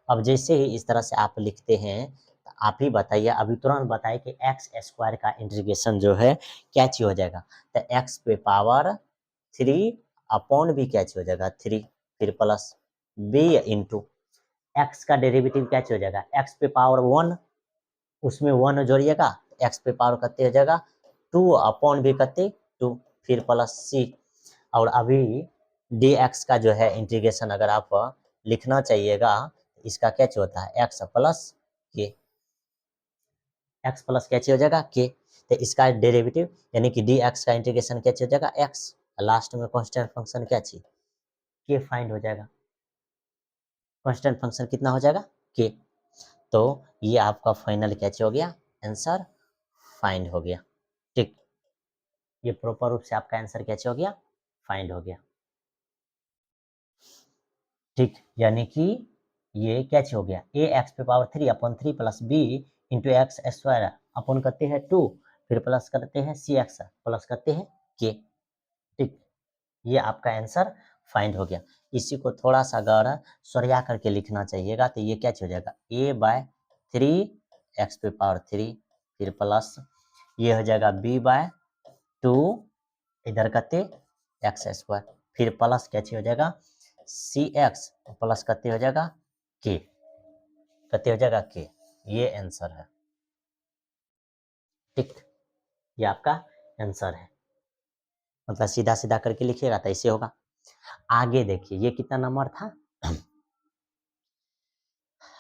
अब जैसे ही इस तरह से आप लिखते हैं तो आप ही बताइए, अभी तुरंत बताइए कि एक्स स्क्वायर का इंटीग्रेशन जो है क्या चीज हो जाएगा, तो एक्स पे पावर 3 अपॉन बी क्या चीज हो जाएगा 3, फिर प्लस बी इंटू एक्स का डेरिवेटिव क्या चीज हो जाएगा, एक्स पे पावर 1, उसमें 1 जोड़िएगा, एक्स पे पावर कितने हो जाएगा 2 अपॉन बी कितने 2, फिर प्लस सी। और अभी डी एक्स का जो है इंटीग्रेशन अगर आप लिखना चाहिएगा, इसका क्या चीज होता है एक्स प्लस के, एक्स प्लस क्या चीज हो जाएगा के, तो इसका डेरिवेटिव यानी कि डी एक्स का इंटीग्रेशन क्या चीज हो जाएगा एक्स, लास्ट में कांस्टेंट फंक्शन क्या चीज के फाइंड हो जाएगा, कांस्टेंट फंक्शन कितना हो जाएगा के। तो ये आपका फाइनल क्या चीज हो गया, आंसर फाइंड हो गया। ठीक, ये प्रॉपर रूप से आपका आंसर क्या चीज हो गया, फाइंड हो गया। ठीक, यानी कि ये क्या चीज हो गया, ए एक्स पे power 3 upon 3 plus b into x square upon करते हैं 2, फिर प्लस करते हैं सी एक्स प्लस करते हैं के। ठीक, ये आपका आंसर फाइंड हो गया। इसी को थोड़ा सा अगर सरिया करके लिखना चाहिएगा तो ये क्या चीज हो जाएगा ए बाय 3 एक्स पे पावर 3, फिर प्लस ये हो जाएगा बी बाय 2 इधर करते एक्स स्क्वायर, फिर प्लस क्या चीज हो जाएगा सी एक्स प्लस कितने हो जाएगा के, कितने हो जाएगा के, ये आंसर है। ठीक, ये आपका आंसर है, मतलब सीधा सीधा करके लिखिएगा तो ऐसे होगा। आगे देखिए ये कितना नंबर था,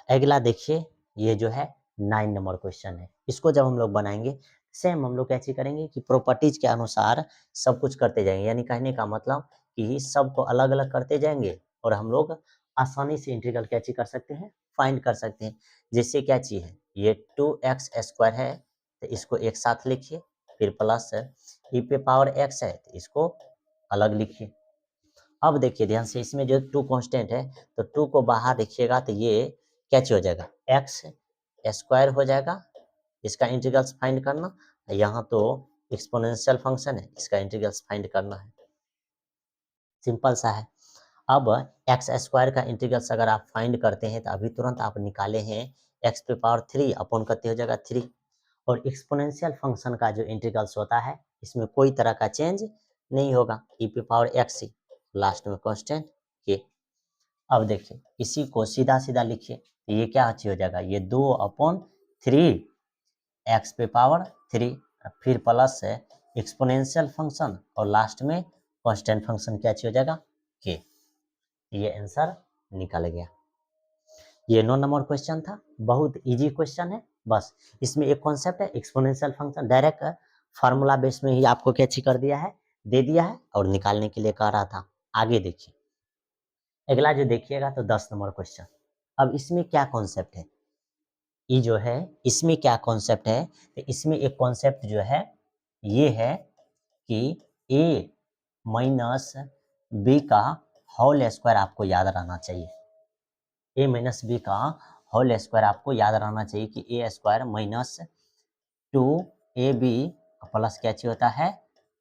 अगला देखिए ये जो है 9 नंबर क्वेश्चन है। इसको जब हम लोग बनाएंगे सेम हम लोग कैसे करेंगे कि प्रॉपर्टीज के अनुसार सब कुछ करते जाएंगे, यानी कहने का मतलब कि सबको अलग अलग करते जाएंगे और हम लोग आसानी से इंटीग्रल कैसे कर सकते हैं, फाइंड कर सकते हैं। जैसे क्या चीज है, ये 2x स्क्वायर है तो इसको एक साथ लिखिए, फिर प्लस ई पे पावर x है तो इसको अलग लिखिए। अब देखिए ध्यान से, इसमें जो 2 कांस्टेंट है तो 2 को बाहर लिखिएगा तो ये क्या चीज हो जाएगा एक्स स्क्वायर हो जाएगा, इसका इंटीग्रल्स फाइंड करना। यहाँ तो एक्सपोनेंशियल फंक्शन है, इसका इंटीग्रल्स फाइंड करना है, सिंपल सा है। अब एक्स स्क्वायर का इंटीग्रल्स अगर आप फाइंड करते हैं तो अभी तुरंत आप निकाले हैं एक्स पे पावर 3 अपॉन करते हो जाएगा 3, और एक्सपोनेंशियल फंक्शन का जो इंटीग्रल्स होता है इसमें कोई तरह का चेंज नहीं होगा, ई पे पावर एक्स ही, लास्ट में कांस्टेंट के। अब देखिए इसी को सीधा सीधा लिखिए तो ये क्या अच्छी हो जाएगा, ये 2/3 एक्स पे पावर 3, फिर प्लस है एक्सपोनेंशियल फंक्शन और लास्ट में कांस्टेंट फंक्शन क्या अच्छी हो जाएगा के। ये आंसर निकल गया। ये 9 नंबर क्वेश्चन था, बहुत इजी क्वेश्चन है। बस इसमें एक कॉन्सेप्ट है exponential function, direct formula base में ही आपको क्या कर दिया है, दे दिया है और निकालने के लिए कह रहा था। आगे देखिए अगला जो देखिएगा तो 10 नंबर क्वेश्चन। अब इसमें क्या कॉन्सेप्ट है, ये जो है इसमें क्या कॉन्सेप्ट है, तो इसमें एक कॉन्सेप्ट जो है ये है कि a माइनस बी का होल स्क्वायर आपको याद रहना चाहिए, a माइनस बी का होल स्क्वायर आपको याद रहना चाहिए कि ए स्क्वायर माइनस 2ab प्लस क्या चाहिए होता है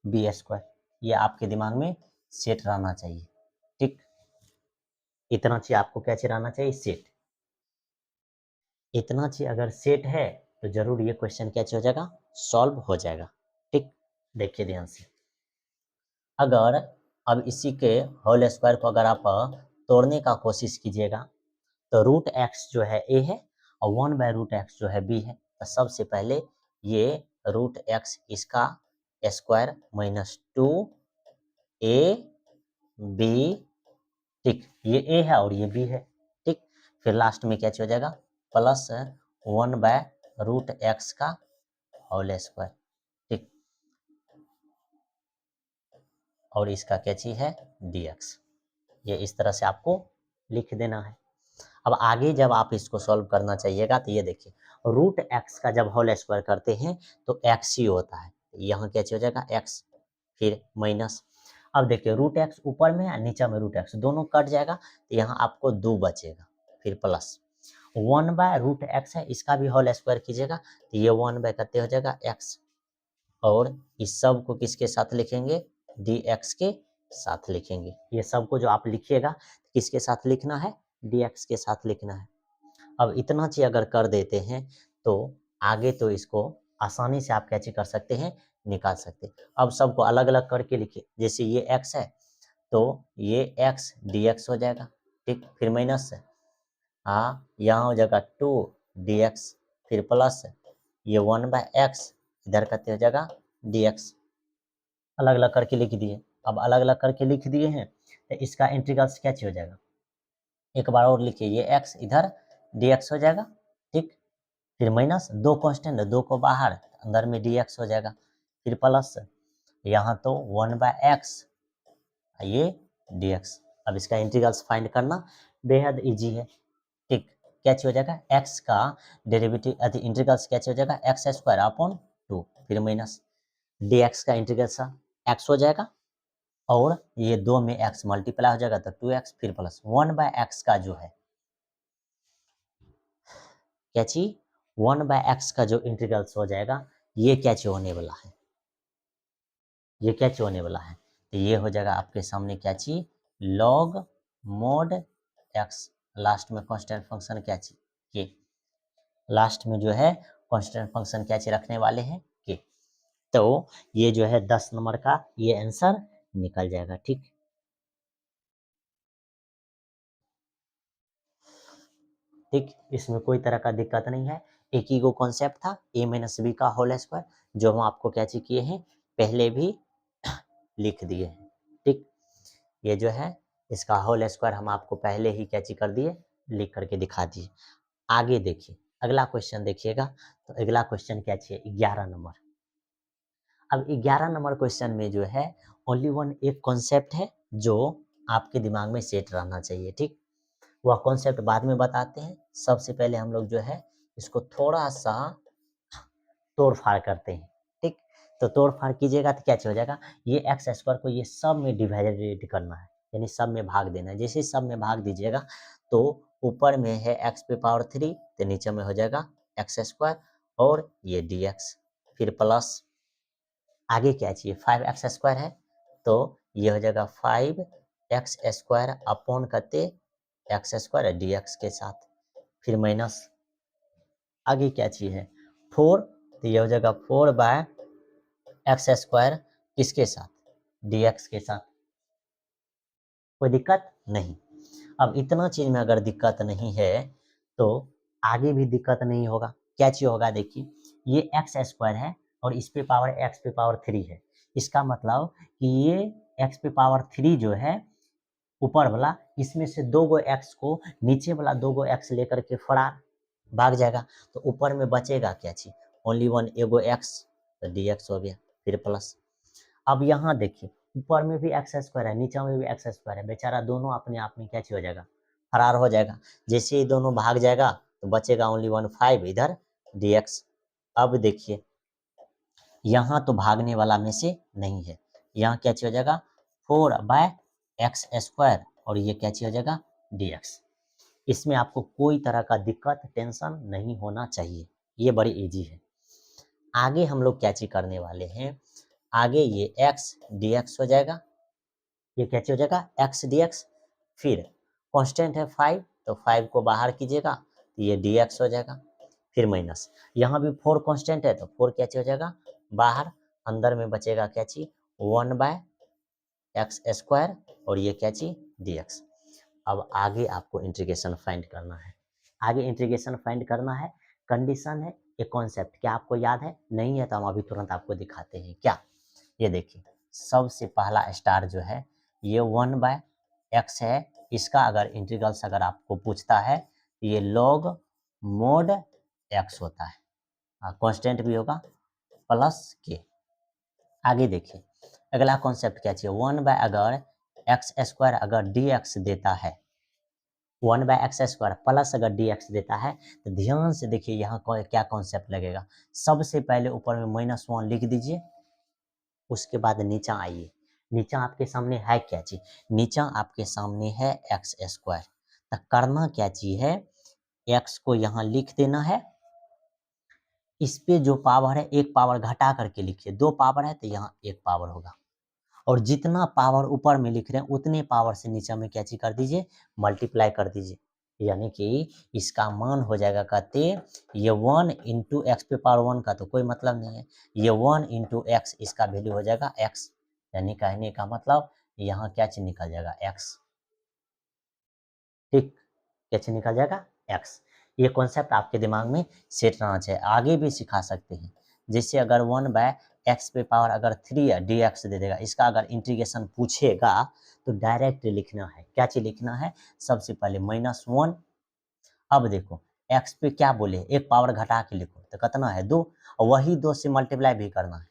बी स्क्वायर, ये आपके दिमाग में सेट रहना चाहिए। ठीक, इतना चीज आपको क्या चीज रहना चाहिए, सेट। इतना चीज अगर सेट है तो जरूर ये क्वेश्चन क्या हो जाएगा, सॉल्व हो जाएगा। ठीक, देखिए ध्यान से, अगर अब इसी के होल स्क्वायर को अगर आप तोड़ने का कोशिश कीजिएगा तो रूट एक्स जो है ए है और 1/√x जो है बी है, तो सबसे पहले ये रूट एक्स इसका स्क्वायर माइनस 2ab, ठीक, ये ए है और ये बी है। ठीक, फिर लास्ट में क्या हो जाएगा प्लस 1/√x का होल स्क्वायर। ठीक, और इसका क्या चीज है dx। ये इस तरह से आपको लिख देना है। अब आगे जब आप इसको सॉल्व करना चाहिएगा तो ये देखिए रूट एक्स का जब होल स्क्वायर करते हैं तो एक्स ही होता है। यहाँ क्या चीज हो जाएगा एक्स, फिर माइनस। अब देखिए रूट एक्स ऊपर में है नीचे में रूट एक्स दोनों कट जाएगा तो यहाँ आपको 2 बचेगा, फिर प्लस 1/√x है इसका भी होल स्क्वायर कीजिएगा तो ये 1 कितने हो जाएगा x, और इस सब को किसके साथ लिखेंगे dx के साथ लिखेंगे। ये सब को जो आप लिखिएगा किसके साथ लिखना है dx के साथ लिखना है। अब इतना चीज अगर कर देते हैं तो आगे तो इसको आसानी से आप क्या चीज कर सकते हैं निकाल सकते हैं। अब सबको अलग अलग करके लिखिए, जैसे ये x है तो ये x dx हो जाएगा, ठीक, फिर माइनस है यहाँ हो जाएगा 2 dx, फिर प्लस ये 1/x इधर करते हो जाएगा dx। अलग अलग करके लिख दिए। अब अलग अलग करके लिख दिए हैं तो इसका इंटीग्रल क्या हो जाएगा, एक बार और लिखिए ये x इधर dx हो जाएगा, ठीक, फिर माइनस 2 कांस्टेंट है 2 को बाहर अंदर में dx हो जाएगा, फिर प्लस यहाँ तो 1/x ये dx। अब इसका इंटीग्रल्स फाइंड करना बेहद इजी है, ठीक, क्या हो जाएगा x का डेरिवेटिव इंटीग्रल्स क्या हो जाएगा x² फिर माइनस dx का इंटीग्रल सा x हो जाएगा और ये 2 में x मल्टीप्लाई हो जाएगा तो 2x, फिर प्लस 1/x का जो है क्या चीज 1/x का जो इंटीग्रल्स हो जाएगा ये क्या होने वाला है, ये क्या होने वाला है तो ये हो जाएगा आपके सामने क्या चीज log mod x, लास्ट में कांस्टेंट फंक्शन क्या चीज के, लास्ट में जो है कांस्टेंट फंक्शन क्या चीज रखने वाले हैं के। तो ये जो है 10 नंबर का ये आंसर निकल जाएगा, ठीक। ठीक, इसमें कोई तरह का दिक्कत नहीं है। एक ही को कॉन्सेप्ट था a-b का होल स्क्वायर जो हम आपको क्या चीज किए हैं पहले भी लिख दिए हैं, ठीक। ये जो है इसका होल स्क्वायर हम आपको पहले ही क्या चीज कर दिए लिख करके दिखा दिए। आगे देखिए अगला क्वेश्चन देखिएगा, तो अगला क्वेश्चन क्या चाहिए 11 नंबर। अब 11 नंबर क्वेश्चन में जो है ओनली वन एक कॉन्सेप्ट है जो आपके दिमाग में सेट रहना चाहिए, ठीक। वह कॉन्सेप्ट बाद में बताते हैं, सबसे पहले हम लोग जो है इसको थोड़ा सा तोड़ फाड़ करते हैं, ठीक। तो तोड़ फाड़ कीजिएगा तो क्या हो जाएगा ये एक्स स्क्वायर को ये सब में डिवाइडेड करना है, यानी सब में भाग देना है। जैसे सब में भाग दीजिएगा तो ऊपर में है x⁻³ तो नीचे में हो जाएगा x² और ये dx, फिर प्लस आगे क्या चाहिए 5x² है तो ये हो जाएगा 5x² अपॉन करते x² dx के साथ, फिर माइनस आगे क्या चीज है 4 तो ये हो जाएगा 4/x² किसके साथ dx के साथ, कोई दिक्कत नहीं। अब इतना चीज में अगर दिक्कत नहीं है तो आगे भी दिक्कत नहीं होगा। क्या चीज होगा देखिए ये x² है और इस पे पावर x⁻³ है, इसका मतलब कि ये x⁻³ जो है ऊपर वाला इसमें से 2 गो x को नीचे वाला 2 गो x लेकर के फरार भाग जाएगा तो ऊपर में बचेगा क्या चीज ओनली वन एगो x तो dx हो गया, फिर प्लस। अब यहाँ देखिए ऊपर में भी x² है नीचे में भी x² है, बेचारा दोनों अपने आप में क्या चीज हो जाएगा फरार हो जाएगा। जैसे ही दोनों भाग जाएगा तो बचेगा ओनली वन 5 इधर dx। अब देखिए यहाँ तो भागने वाला में से नहीं है, यहाँ क्या चीज हो जाएगा 4/x² और ये क्या चीज हो जाएगा dx। इसमें आपको कोई तरह का दिक्कत टेंशन नहीं होना चाहिए, ये बड़ी इजी है। आगे हम लोग क्या चीज करने वाले हैं, आगे ये x dx हो जाएगा, ये क्या चीज हो जाएगा x dx, फिर कांस्टेंट है 5 तो 5 को बाहर कीजिएगा तो ये dx हो जाएगा, फिर माइनस यहाँ भी 4 कांस्टेंट है तो 4 क्या चीज हो जाएगा बाहर, अंदर में बचेगा क्या चीज 1/x² और ये क्या चीज dx। अब आगे आपको इंटीग्रेशन फाइंड करना है, आगे इंटीग्रेशन फाइंड करना है। कंडीशन है एक कॉन्सेप्ट, क्या आपको याद है नहीं है तो हम अभी तुरंत आपको दिखाते हैं क्या। ये देखिए सबसे पहला स्टार जो है ये 1/x है, इसका अगर इंटीग्रल्स अगर आपको पूछता है ये log mod x होता है, कांस्टेंट भी होगा प्लस के। आगे देखिए अगला कॉन्सेप्ट क्या चाहिए, 1 बाय अगर एक्स स्क्वायर अगर डी एक्स देता है, 1/x² प्लस अगर डी एक्स देता है, तो ध्यान से देखिए यहाँ क्या कॉन्सेप्ट लगेगा। सबसे पहले ऊपर में -1 लिख दीजिए, उसके बाद नीचा आइए। नीचा आपके सामने है क्या चीज, नीचा आपके सामने है x²। तो करना क्या चीज है, x को यहाँ लिख देना है, इस पे जो पावर है एक पावर घटा करके लिखिए, 2 पावर है तो यहाँ 1 पावर होगा, और जितना पावर ऊपर में लिख रहे हैं उतने पावर से नीचे में क्या चीज कर दीजिए, मल्टीप्लाई कर दीजिए। यानी कि इसका मान हो जाएगा, कहते ये 1 इंटू एक्स पे पावर 1 का तो कोई मतलब नहीं है, ये 1 इंटू एक्स, इसका वैल्यू हो जाएगा एक्स। यानी कहने का मतलब यहाँ क्या चीज निकल जाएगा, एक्स। ठीक, क्या चीज निकल जाएगा, एक्स। ये कॉन्सेप्ट आपके दिमाग में सेट रहना चाहिए, आगे भी सिखा सकते हैं। जैसे अगर 1/x पे पावर अगर 3 है, डी एक्स दे देगा, इसका अगर इंटीग्रेशन पूछेगा तो डायरेक्ट लिखना है, क्या चीज लिखना है, सबसे पहले -1। अब देखो x पे क्या बोले, एक पावर घटा के लिखो तो कितना है, 2, और वही 2 से मल्टीप्लाई भी करना है,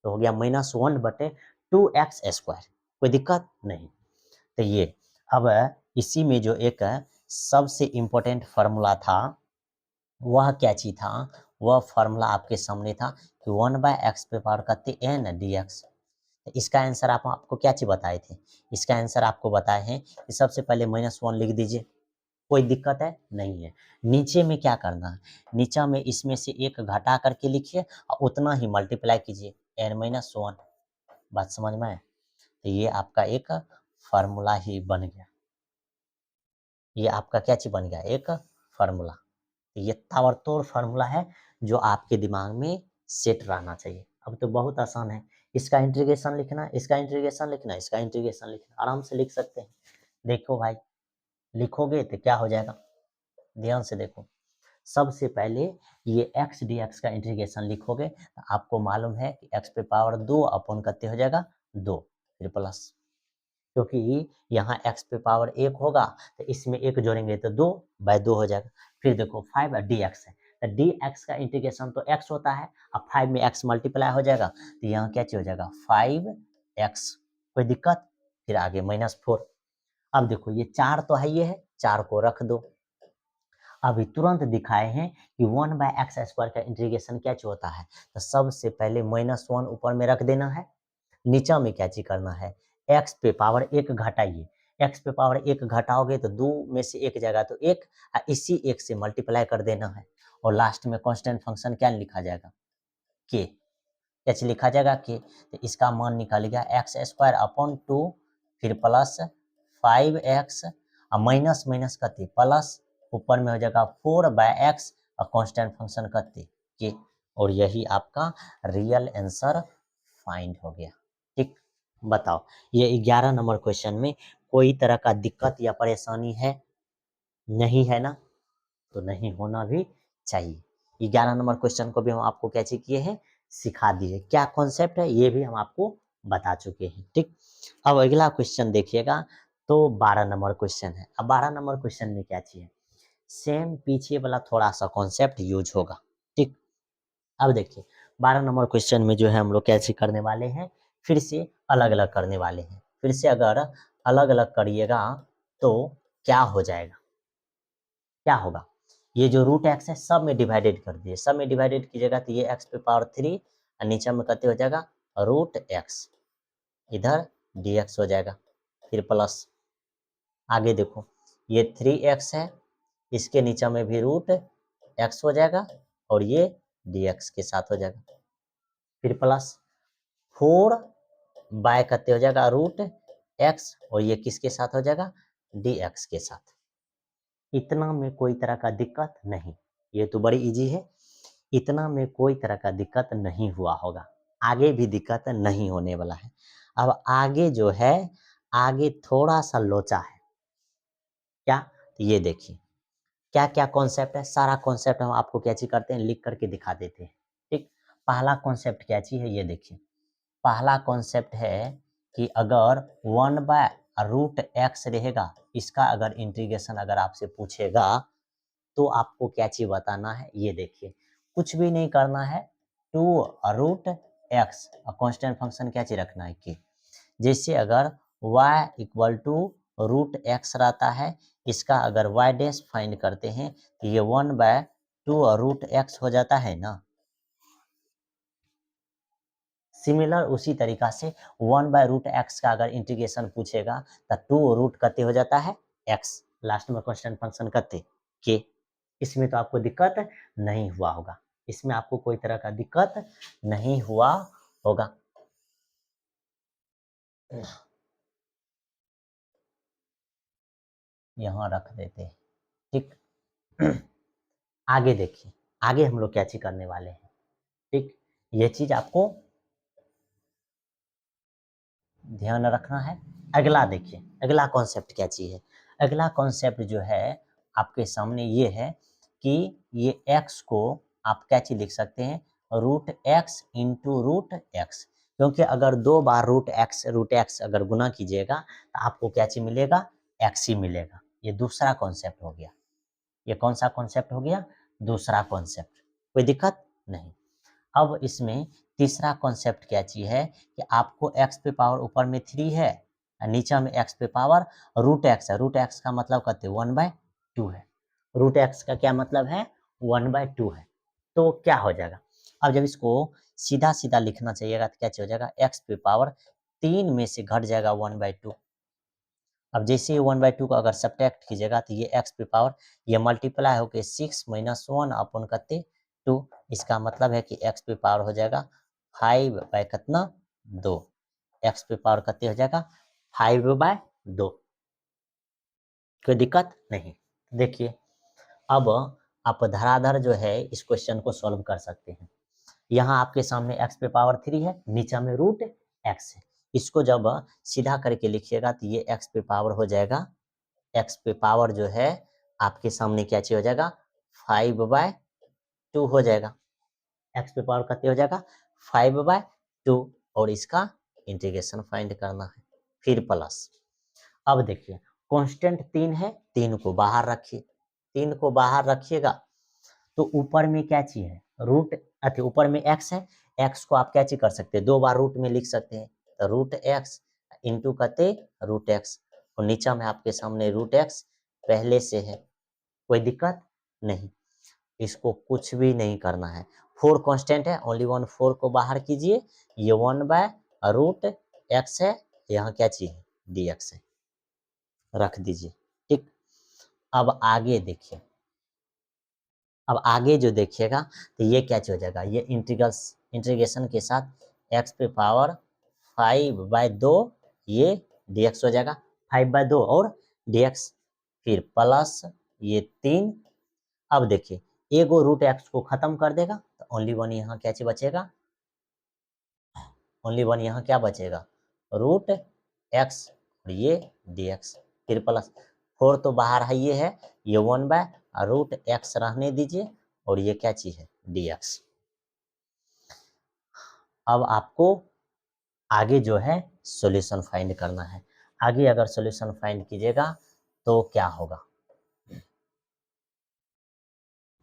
तो हो गया -1/2x²। कोई दिक्कत नहीं। तो ये अब इसी में जो एक सबसे इम्पोर्टेंट फार्मूला था, वह क्या चीज था, वह फार्मूला आपके सामने था कि 1/x पे पावर करते n dx। इसका आंसर आपको क्या चीज बताए थे, इसका आंसर आपको बताए हैं कि सबसे पहले -1 लिख दीजिए, कोई दिक्कत है नहीं है। नीचे में क्या करना है, नीचे में इसमें से एक घटा करके लिखिए और उतना ही मल्टीप्लाई कीजिए, n-1। बात समझ में आए? तो ये आपका एक फार्मूला ही बन गया, ये आपका क्या चीज बन गया, एक फार्मूला। तो ये ताबड़तोड़ फार्मूला है जो आपके दिमाग में सेट रहना चाहिए। अब तो बहुत आसान है, इसका इंटीग्रेशन लिखना, इसका इंटीग्रेशन लिखना, इसका इंटीग्रेशन लिखना, आराम से लिख सकते हैं। देखो भाई, लिखोगे तो क्या हो जाएगा, ध्यान से देखो। सबसे पहले ये x dx का इंटीग्रेशन लिखोगे तो आपको मालूम है कि x पे पावर 2 अपॉन कितने हो जाएगा, 2, फिर प्लस, क्योंकि यहाँ x पे पावर 1 होगा तो इसमें 1 जोड़ेंगे तो 2/2 हो जाएगा। फिर देखो 5 dx है, तो dx का इंटीग्रेशन तो x होता है, अब 5 में x मल्टीप्लाई हो जाएगा तो यहाँ क्या चीज हो जाएगा, 5x। कोई दिक्कत, फिर आगे -4। अब देखो ये 4 तो है, ये है, 4 को रख दो। अभी तुरंत दिखाए हैं कि 1/x² का इंटीग्रेशन क्या चीज होता है, तो सबसे पहले -1 ऊपर में रख देना है, नीचा में क्या चीज करना है, x पे पावर 1 घटाइए, x पे पावर 1 घटाओगे तो 2 में से 1 जाएगा तो 1, इसी 1 से मल्टीप्लाई कर देना है, और लास्ट में कांस्टेंट फंक्शन क्या लिखा जाएगा, k। क्या चीज लिखा जाएगा, k। तो इसका मान निकालिएगा x² अपॉन 2, फिर प्लस 5x, और माइनस माइनस कते प्लस, ऊपर में हो जाएगा 4/x, और कांस्टेंट फंक्शन कते k। और यही आपका रियल आंसर फाइंड हो गया। ठीक, बताओ ये 11 नंबर क्वेश्चन में कोई तरह का दिक्कत या परेशानी है, नहीं है ना, तो नहीं होना भी चाहिए। 11 नंबर क्वेश्चन को भी हम आपको क्या चीज किए हैं, सिखा दिए, क्या कॉन्सेप्ट है ये भी हम आपको बता चुके हैं। ठीक, अब अगला क्वेश्चन देखिएगा, तो 12 नंबर क्वेश्चन है। अब 12 नंबर क्वेश्चन में क्या चाहिए, सेम पीछे वाला थोड़ा सा कॉन्सेप्ट यूज होगा। ठीक, अब देखिए 12 नंबर क्वेश्चन में जो है हम लोग कैसे करने वाले हैं, फिर से अलग अलग करने वाले हैं। फिर से अगर अलग अलग करिएगा तो क्या हो जाएगा, क्या होगा, ये जो रूट एक्स है सब में डिवाइडेड कर दिए, सब में डिवाइडेड कीजिएगा तो ये एक्स पे पावर 3, और नीचे में कितने हो जाएगा, रूट एक्स, इधर डी एक्स हो जाएगा, फिर प्लस, आगे देखो ये 3x है, इसके नीचे में भी रूट एक्स हो जाएगा, और ये डी एक्स के साथ हो जाएगा, फिर प्लस 4 बाय कितने हो जाएगा, रूट एक्स, और ये किसके साथ हो जाएगा, डी एक्स के साथ। इतना में कोई तरह का दिक्कत नहीं, ये तो बड़ी इजी है, इतना में कोई तरह का दिक्कत नहीं हुआ होगा, आगे भी दिक्कत नहीं होने वाला है। अब आगे जो है, आगे थोड़ा सा लोचा है, क्या, तो ये देखिए क्या क्या कॉन्सेप्ट है, सारा कॉन्सेप्ट हम आपको क्या चीज करते हैं, लिख करके दिखा देते हैं। ठीक, पहला कॉन्सेप्ट क्या चीज है, ये देखिए पहला कॉन्सेप्ट है कि अगर 1/√x रहेगा, इसका अगर इंटीग्रेशन अगर आपसे पूछेगा तो आपको क्या चीज बताना है, ये देखिए कुछ भी नहीं करना है, 2√x और कांस्टेंट फंक्शन क्या चीज रखना है, k। जैसे अगर y equal to root x रहता है, इसका अगर y डैश फाइंड करते हैं तो ये 1/2 रूट एक्स हो जाता है ना। सिमिलर उसी तरीका से 1/√x का अगर इंटीग्रेशन पूछेगा तो 2 रूट कते हो जाता है x, लास्ट में कांस्टेंट फंक्शन कते के। इसमें तो आपको दिक्कत नहीं हुआ होगा, इसमें आपको कोई तरह का दिक्कत नहीं हुआ होगा। यहाँ रख देते हैं, ठीक। आगे देखिए, आगे हम लोग क्या चीज करने वाले हैं, ठीक। ये चीज आपको ध्यान रखना है। अगला देखिए, अगला कॉन्सेप्ट क्या चीज है। अगला कॉन्सेप्ट जो है आपके सामने ये है कि ये x को आप क्या चीज लिख सकते हैं, root x into root x, क्योंकि अगर 2 बार रूट एक्स अगर गुना कीजिएगा तो आपको क्या चीज मिलेगा, x ही मिलेगा। ये दूसरा कॉन्सेप्ट हो गया। ये कौन सा कॉन्सेप्ट हो गया, दूसरा कॉन्सेप्ट। कोई दिक्कत नहीं। अब इसमें तीसरा कॉन्सेप्ट क्या चीज है कि आपको x पे पावर ऊपर में 3 है और नीचे में x पे पावर रूट एक्स है। रूट एक्स का मतलब कहते हैं 1/2 है। रूट एक्स का क्या मतलब है, 1/2 है। तो क्या हो जाएगा, अब जब इसको सीधा सीधा लिखना चाहिएगा तो क्या हो जाएगा, x पे पावर 3 में से घट जाएगा 1/2। अब जैसे ही 1/2 का अगर सब्ट्रैक्ट कीजिएगा तो ये x पे पावर ये मल्टीप्लाई होकर 6 - 1 अपन कते 2। इसका मतलब है कि x पे पावर हो जाएगा 5/कितना 2। x पे पावर कते हो जाएगा 5/2। कोई दिक्कत नहीं। देखिए अब आप धराधर जो है इस क्वेश्चन को सॉल्व कर सकते हैं। यहाँ आपके सामने x पे पावर 3 है, नीचे में रूट x है। इसको जब सीधा करके लिखिएगा तो ये x पे पावर हो जाएगा, x पे पावर जो है आपके सामने क्या चीज हो जाएगा, 5/2 हो जाएगा। x पे पावर कितने हो जाएगा, 5/2। और इसका इंटीग्रेशन फाइंड करना है, फिर प्लस। अब देखिए कांस्टेंट 3 है, 3 को बाहर रखिए। 3 को बाहर रखिएगा तो ऊपर में क्या चीज है, रूट अति ऊपर में x है। x को आप क्या चीज कर सकते हैं, 2 बार रूट में लिख सकते हैं। तो रूट एक्स इंटू कते रूट एक्स, और नीचा में आपके सामने रूट एक्स पहले से है। कोई दिक्कत नहीं, इसको कुछ भी नहीं करना है। 4 कांस्टेंट है, ओनली 4 को बाहर कीजिए। ये 1/√x है, यहाँ क्या चीज है dx है, रख दीजिए, ठीक। अब आगे देखिए, अब आगे जो देखिएगा तो ये क्या हो जाएगा, ये इंटीग्रेशन के साथ x पे पावर 5/2 ये dx हो जाएगा। 5/2 और dx, फिर प्लस ये 3। अब देखिए एगो रूट एक्स को खत्म कर देगा तो ओनली वन यहाँ क्या चीज बचेगा, ओनली वन यहाँ क्या बचेगा, रूट एक्स और ये dx, फिर प्लस 4 तो बाहर है, ये 1/√x रहने दीजिए, और ये क्या चीज है dx। अब आपको आगे जो है सॉल्यूशन फाइंड करना है। आगे अगर सॉल्यूशन फाइंड कीजिएगा तो क्या होगा,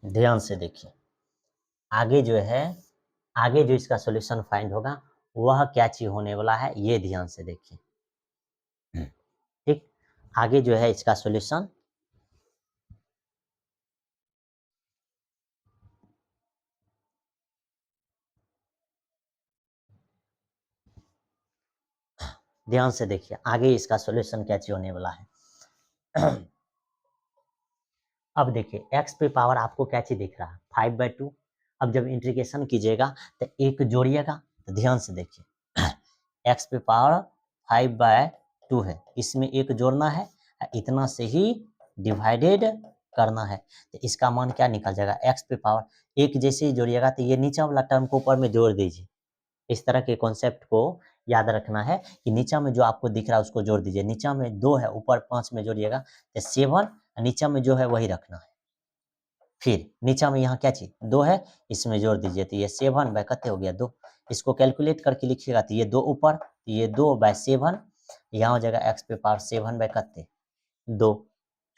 ध्यान से देखिए। आगे जो है, आगे जो इसका सॉल्यूशन फाइंड होगा वह क्या चीज होने वाला है, ये ध्यान से देखिए, ठीक। आगे जो है इसका सॉल्यूशन, ध्यान से देखिए आगे इसका सॉल्यूशन क्या चीज होने वाला है। अब देखिए x पे पावर आपको क्या चीज दिख रहा है, 5/2। अब जब इंटीग्रेशन कीजिएगा तो एक जोड़िएगा, तो ध्यान से देखिए x पे पावर 5/2 है, इसमें एक जोड़ना है, इतना से ही डिवाइडेड करना है। तो इसका मान क्या निकल जाएगा, x पे पावर एक जैसे ही जोड़िएगा तो ये नीचे वाला टर्म को ऊपर में जोड़ दीजिए। इस तरह के कॉन्सेप्ट को याद रखना है कि नीचा में जो आपको दिख रहा है उसको जोड़ दीजिए। नीचा में 2 है, ऊपर 5 में जोड़िएगा तो 7, नीचा में जो है वही रखना है। फिर नीचा में यहाँ क्या चीज 2 है, इसमें जोड़ दीजिए तो ये 7 कितने हो गया 2। इसको कैलकुलेट करके लिखिएगा तो ये 2 ऊपर, ये 2/7, यहाँ हो जाएगा x पे पावर 7/कितने 2।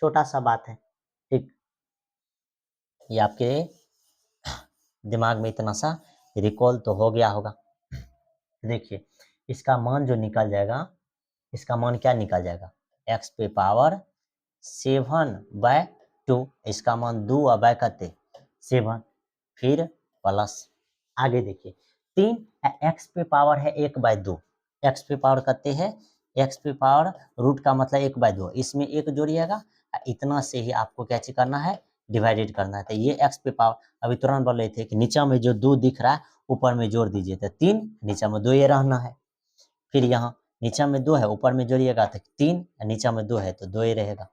छोटा सा बात है, ठीक। ये आपके दिमाग में इतना सा रिकॉल तो हो गया होगा। देखिए इसका मान जो निकल जाएगा, इसका मान क्या निकल जाएगा, x पे पावर 7/2, इसका मान 2 और बाय करते 7, फिर प्लस, आगे देखिए 3, x पे पावर है 1/2, x पे पावर करते हैं, x पे पावर रूट का मतलब 1/2, इसमें एक जोड़िएगा, इतना से ही आपको क्या चीज करना है, डिवाइडेड करना है। तो ये x पे पावर, अभी तुरंत बोल रहे थे कि नीचे में जो 2 दिख रहा है ऊपर में जोड़ दीजिए, तो 3, नीचे में 2 ये रहना है। फिर यहाँ नीचे में 2 है, ऊपर में जोड़िएगा तो 3, नीचे में 2 है तो 2 ही रहेगा,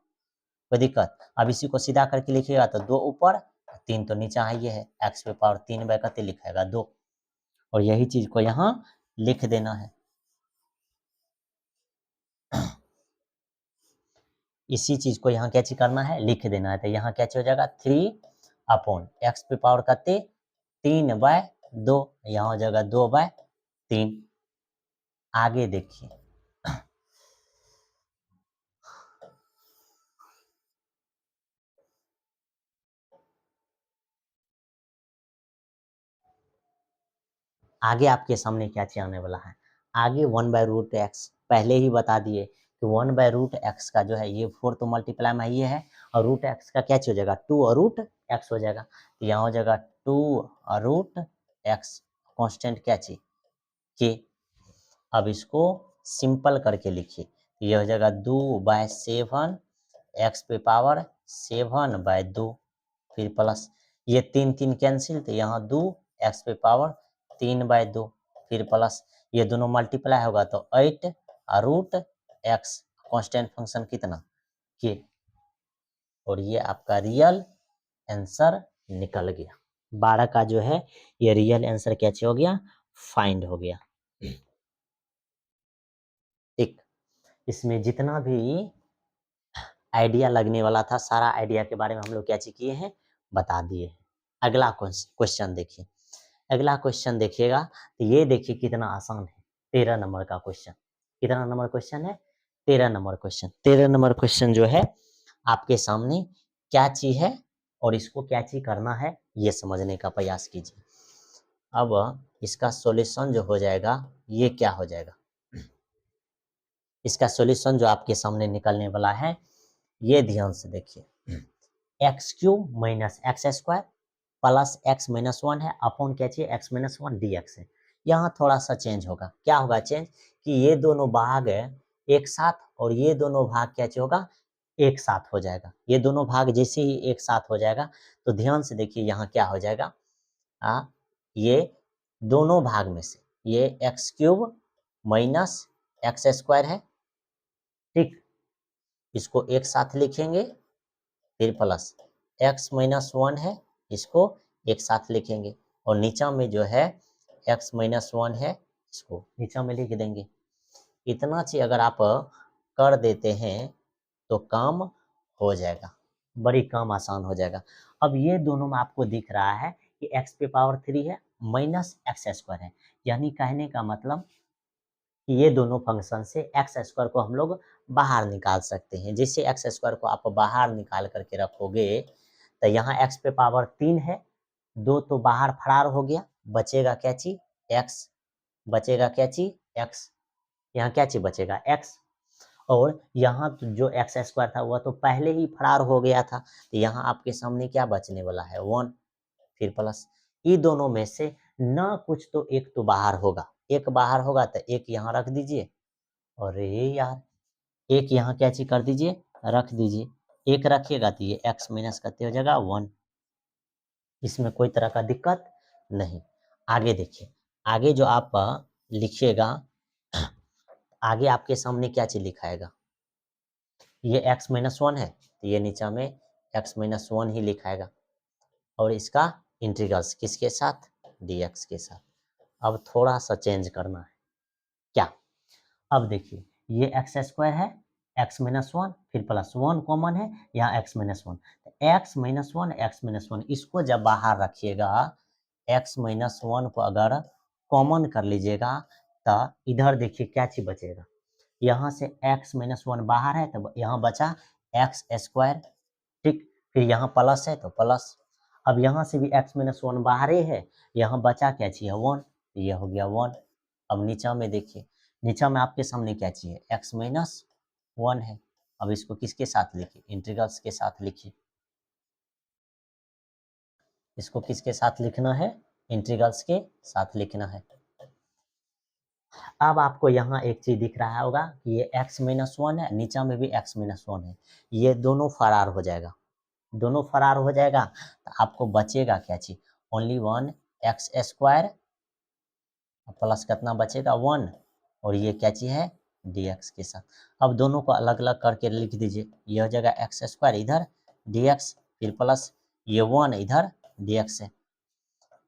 कोई दिक्कत। अब इसी को सीधा करके लिखिएगा तो 2 ऊपर 3 तो नीचे है, ये है x पे पावर 3/कते लिखाएगा 2, और यही चीज को यहाँ लिख देना है। इसी चीज को यहाँ क्या चीज करना है, लिख देना है। तो यहाँ क्या चीज हो जाएगा 3/x पे पावर करते 3/2, यहाँ हो जाएगा 2/3। आगे देखिए आगे आपके सामने क्या चीज आने वाला है, आगे 1/√x, पहले ही बता दिए कि 1/√x का जो है ये 4 तो मल्टीप्लाई में ये है, और रूट एक्स का क्या चीज हो जाएगा 2 और रूट एक्स हो जाएगा, तो यहाँ हो जाएगा 2 और रूट एक्स, कॉन्स्टेंट क्या चीज के। अब इसको सिंपल करके लिखिए, ये हो जाएगा 2/7, एक्स पे पावर 7/2, फिर प्लस, ये 3 3 कैंसिल, तो यहाँ 2 एक्स पे पावर 3/2, फिर प्लस, ये दोनों मल्टीप्लाई होगा तो 8 और रूट एक्स, कांस्टेंट फंक्शन कितना के, और ये आपका रियल आंसर निकल गया। 12 का जो है ये रियल आंसर क्या हो गया, फाइंड हो गया। ठीक, इसमें जितना भी आइडिया लगने वाला था, सारा आइडिया के बारे में हम लोग क्या चीज किए हैं, बता दिए। अगला क्वेश्चन देखिए, अगला क्वेश्चन देखिएगा, तो ये देखिए कितना आसान है, 13 नंबर का क्वेश्चन। कितना नंबर क्वेश्चन है, 13 नंबर क्वेश्चन। 13 नंबर क्वेश्चन जो है आपके सामने क्या चीज है और इसको क्या चीज करना है, ये समझने का प्रयास कीजिए। अब इसका सॉल्यूशन जो हो जाएगा, ये क्या हो जाएगा, इसका सॉल्यूशन जो आपके सामने निकलने वाला है, ये ध्यान से देखिए, x³ minus x square plus x-1 है अपॉन क्या चाहिए x-1 dx है। यहाँ थोड़ा सा चेंज होगा, क्या होगा चेंज, कि ये दोनों भाग एक साथ और ये दोनों भाग क्या चीज होगा, एक साथ हो जाएगा। ये दोनों भाग जैसे ही एक साथ हो जाएगा, तो ध्यान से देखिए यहाँ क्या हो जाएगा, ये दोनों भाग में से ये x³ माइनस एक्स स्क्वायर है, ठीक, इसको एक साथ लिखेंगे, फिर प्लस x-1 है, इसको एक साथ लिखेंगे, और नीचा में जो है x-1 है, इसको नीचा में लिख देंगे। इतना चीज अगर आप कर देते हैं तो काम हो जाएगा, बड़ी काम आसान हो जाएगा। अब ये दोनों में आपको दिख रहा है कि x पे पावर 3 है माइनस एक्स स्क्वायर है, यानी कहने का मतलब कि ये दोनों फंक्शन से एक्स स्क्वायर को हम लोग बाहर निकाल सकते हैं। जैसे एक्स स्क्वायर को आप बाहर निकाल करके रखोगे, तो यहाँ एक्स पे पावर 3 है, 2 तो बाहर फरार हो गया, बचेगा क्या चीज एक्स, बचेगा क्या चीज एक्स, यहाँ क्या चीज बचेगा एक्स, और यहाँ तो जो एक्स स्क्वायर था वह तो पहले ही फरार हो गया था, तो यहाँ आपके सामने क्या बचने वाला है 1, फिर प्लस, ये दोनों में से ना कुछ तो एक तो बाहर होगा, एक बाहर होगा तो एक यहाँ रख दीजिए, और ये यार एक यहाँ क्या चीज कर दीजिए, रख दीजिए, एक रखिएगा तो ये x माइनस करते हो जाएगा 1, इसमें कोई तरह का दिक्कत नहीं। आगे देखिए, आगे जो आप लिखिएगा, आगे आपके सामने क्या चीज लिखाएगा, ये x-1 है, तो ये नीचा में x-1 ही लिखाएगा, और इसका इंटीग्रल्स किसके साथ, dx के साथ। अब थोड़ा सा चेंज करना है, क्या, अब देखिए ये एक्स स्क्वायर है, x-1 फिर प्लस 1 कॉमन है, यहाँ x-1, x-1 इसको जब बाहर रखिएगा, x-1 को अगर कॉमन कर लीजिएगा, तो इधर देखिए क्या चीज बचेगा, यहाँ से x-1 बाहर है तो यहाँ बचा एक्स स्क्वायर, ठीक, फिर यहाँ प्लस है तो प्लस, अब यहाँ से भी x-1 बाहर ही है, यहाँ बचा क्या चाहिए 1, ये हो गया 1। अब नीचा में देखिए, नीचा में आपके सामने क्या चाहिए, x माइनस 1 है। अब इसको किसके साथ लिखिए, इंटीग्रल्स के साथ लिखिए। इसको किसके साथ लिखना है, इंटीग्रल्स के साथ लिखना है। अब आपको यहाँ एक चीज दिख रहा होगा कि ये x माइनस 1 है, नीचा में भी x माइनस 1 है, ये दोनों फरार हो जाएगा। दोनों फरार हो जाएगा तो आपको बचेगा क्या चीज, ओनली 1 एक्स स्क्वायर प्लस कितना बचेगा 1, और ये क्या चीज है dx के साथ। अब दोनों को अलग अलग करके लिख दीजिए, ये हो जाएगा एक्स स्क्वायर इधर dx, फिर प्लस ये 1 इधर dx है।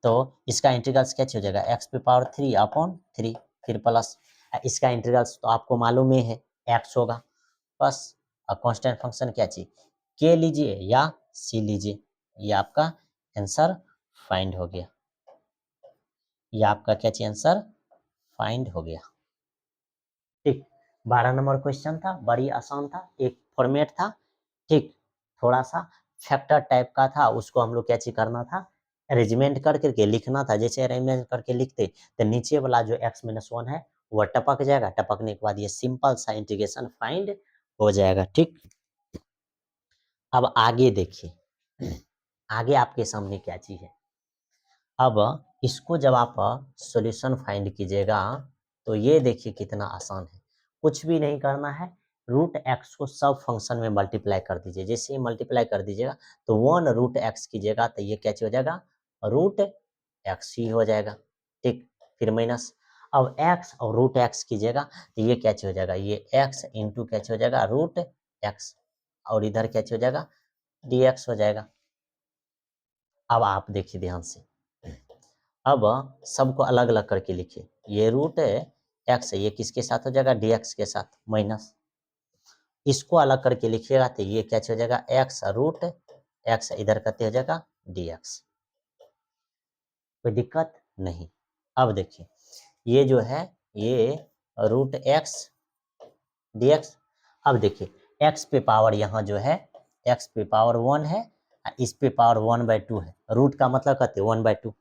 तो इसका इंटीग्रल्स क्या हो जाएगा, एक्स पे पावर 3 अपॉन 3, फिर प्लस इसका इंटीग्रल्स तो आपको मालूम ही है एक्स होगा, बस अब कांस्टेंट फंक्शन क्या चाहिए, के लीजिए या सी लीजिए, ये आपका आंसर फाइंड हो गया। ये आपका क्या चाहिए, आंसर फाइंड हो गया। ठीक, 12 नंबर क्वेश्चन था, बड़ी आसान था, एक फॉर्मेट था। ठीक, थोड़ा सा फैक्टर टाइप का था, उसको हम लोग क्या चीज करना था, अरेंजमेंट कर करके लिखना था। जैसे अरेंजमेंट करके लिखते तो नीचे वाला जो x माइनस 1 है वह टपक जाएगा, टपकने के बाद ये सिंपल सा इंटीग्रेशन फाइंड हो जाएगा। ठीक, अब आगे देखिए, आगे आपके सामने क्या चीज है। अब इसको जब आप सॉल्यूशन फाइंड कीजिएगा तो ये देखिए कितना आसान है, कुछ भी नहीं करना है, रूट एक्स को सब फंक्शन में मल्टीप्लाई कर दीजिए। जैसे ही मल्टीप्लाई कर दीजिएगा तो 1 रूट एक्स कीजिएगा तो ये क्या हो जाएगा, रूट एक्स ही हो जाएगा। ठीक, फिर माइनस, अब एक्स और रूट एक्स कीजिएगा तो ये क्या हो जाएगा, ये एक्स इंटू क्या हो जाएगा, रूट एक्स, और इधर क्या हो जाएगा, डी एक्स हो जाएगा। अब आप देखिए ध्यान से, अब सबको अलग अलग करके लिखिए, ये रूट एक्स है, ये किसके साथ हो जाएगा, डी एक्स के साथ, माइनस इसको अलग करके लिखिएगा तो ये क्या हो जाएगा, एक्स रूट एक्स, इधर करते हो जाएगा डी एक्स। कोई दिक्कत नहीं। अब देखिए ये जो है ये रूट एक्स डी एक्स। अब देखिए एक्स पे पावर यहाँ जो है एक्स पे पावर 1 है, इस पे पावर 1/2 है, रूट का मतलब कहते हैं 1/2।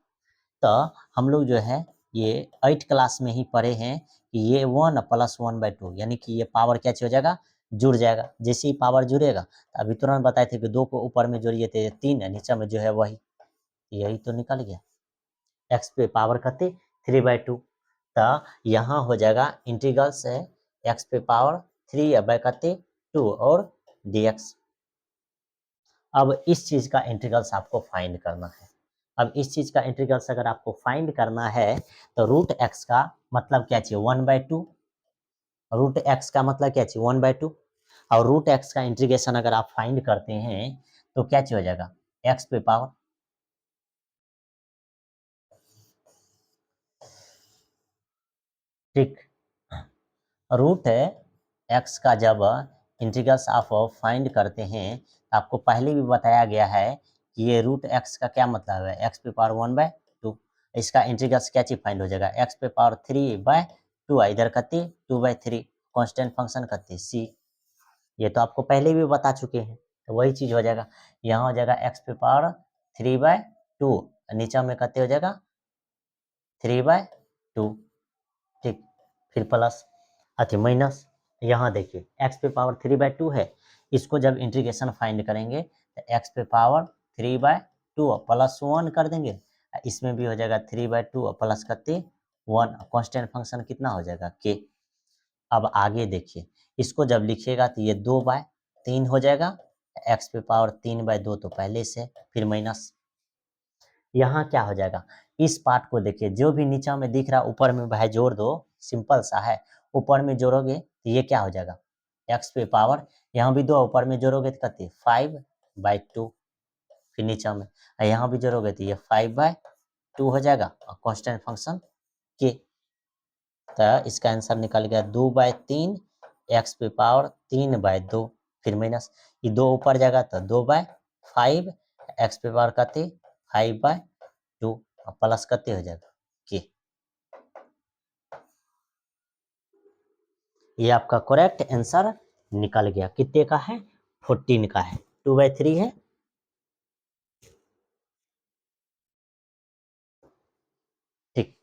तो हम लोग जो है ये 8 क्लास में ही पढ़े हैं कि ये 1 प्लस 1/2 यानी कि ये पावर क्या हो जाएगा, जुड़ जाएगा। जैसे ही पावर जुड़ेगा तो अभी तुरंत बताए थे कि 2 को ऊपर में जोड़िए तो 3 है, नीचे में जो है वही, यही तो निकल गया, एक्स पे पावर कहते 3/2। तो यहाँ हो जाएगा इंटीग्रल से एक्स पे पावर 3/2 और dx। अब इस चीज का इंटीग्रल्स आपको फाइंड करना है। अब इस चीज का इंटीग्रल्स अगर आपको फाइंड करना है तो रूट एक्स का मतलब क्या चाहिए, 1/2, रूट एक्स का मतलब क्या चाहिए 1/2, और रूट एक्स का इंटीग्रेशन अगर आप फाइंड करते हैं तो क्या चाहिए हो जाएगा, एक्स पे पावर, ठीक, रूट एक्स का जब इंटीग्रल्स आप फाइंड करते हैं तो आपको पहले भी बताया गया है कि ये रूट एक्स का क्या मतलब है, एक्स पे पावर 1/2, इसका इंटीग्रल्स क्या चीज फाइंड हो जाएगा, एक्स पे पावर 3/2, इधर कती 2/3, कांस्टेंट फंक्शन कती सी, ये तो आपको पहले भी बता चुके हैं, तो वही चीज हो जाएगा। यहाँ हो जाएगा एक्स पे पावर 3/2, नीचे में कते हो जाएगा 3/2, ठीक, फिर प्लस अच्छा माइनस, यहाँ देखिए एक्स पे पावर 3/2 है, इसको जब इंटीग्रेशन फाइंड करेंगे तो एक्स पे पावर 3/2 प्लस 1 कर देंगे, इसमें भी हो जाएगा 3/2 प्लस करते 1, कांस्टेंट फंक्शन कितना हो जाएगा के। अब आगे देखिए इसको जब लिखिएगा तो ये 2/3 हो जाएगा, एक्स पे पावर 3/2 तो पहले से, फिर माइनस, यहाँ क्या हो जाएगा, इस पार्ट को देखिए जो भी नीचे में दिख रहा है ऊपर में भाई जोड़ दो, सिंपल सा है, ऊपर में जोड़ोगे तो ये क्या हो जाएगा, एक्स पे पावर, यहाँ भी दो ऊपर में जोड़ोगे तो कितने 5/2, फिर नीचे में यहाँ भी जोड़ोगे तो ये 5/2 हो जाएगा, और कांस्टेंट फंक्शन के, तो इसका आंसर निकल गया 2/3, एक्स पे पावर 3/2, फिर माइनस ये 2 ऊपर जाएगा तो 2/5, एक्स पे पावर कते 5/2, और प्लस कते हो जाएगा के। ये आपका करेक्ट आंसर निकल गया, कितने का है 14 का है, 2/3 है। ठीक,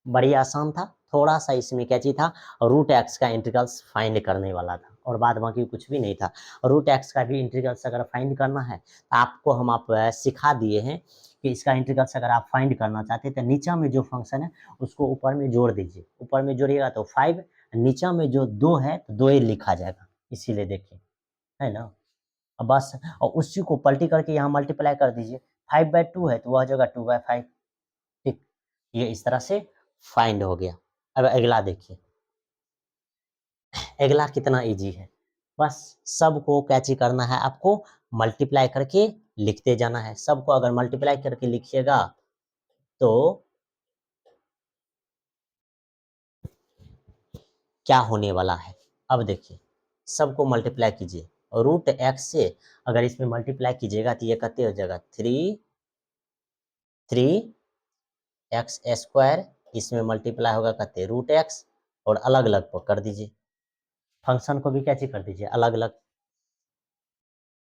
बड़ी आसान था। थोड़ा सा इसमें क्या चीज था, रूट एक्स का इंटीग्रल्स फाइंड करने वाला था और बाद बाकी कुछ भी नहीं था। रूट एक्स का भी इंटीग्रल्स अगर फाइंड करना है तो आपको हम आप सिखा दिए हैं कि इसका इंटीग्रल्स अगर आप फाइंड करना चाहते हैं तो नीचा में जो फंक्शन है उसको ऊपर में जोड़ दीजिए, ऊपर में जोड़िएगा तो 5, नीचा में जो 2 है तो 2 ही लिखा जाएगा, इसीलिए देखिए, है ना। अब बस और उसी को पलटी करके यहाँ मल्टीप्लाई कर दीजिए, 5/2 है तो वह जगह 2/5। ठीक, ये इस तरह से फाइंड हो गया। अब अगला देखिए, अगला कितना इजी है, बस सबको कैची करना है आपको, मल्टीप्लाई करके लिखते जाना है। सबको अगर मल्टीप्लाई करके लिखिएगा तो क्या होने वाला है, अब देखिए, सबको मल्टीप्लाई कीजिए और रूट एक्स से अगर इसमें मल्टीप्लाई कीजिएगा तो ये कितने हो जाएगा, 3x², इसमें मल्टीप्लाई होगा कितने, रूट एक्स, और अलग अलग कर दीजिए, फंक्शन को भी कैसे कर दीजिए अलग अलग।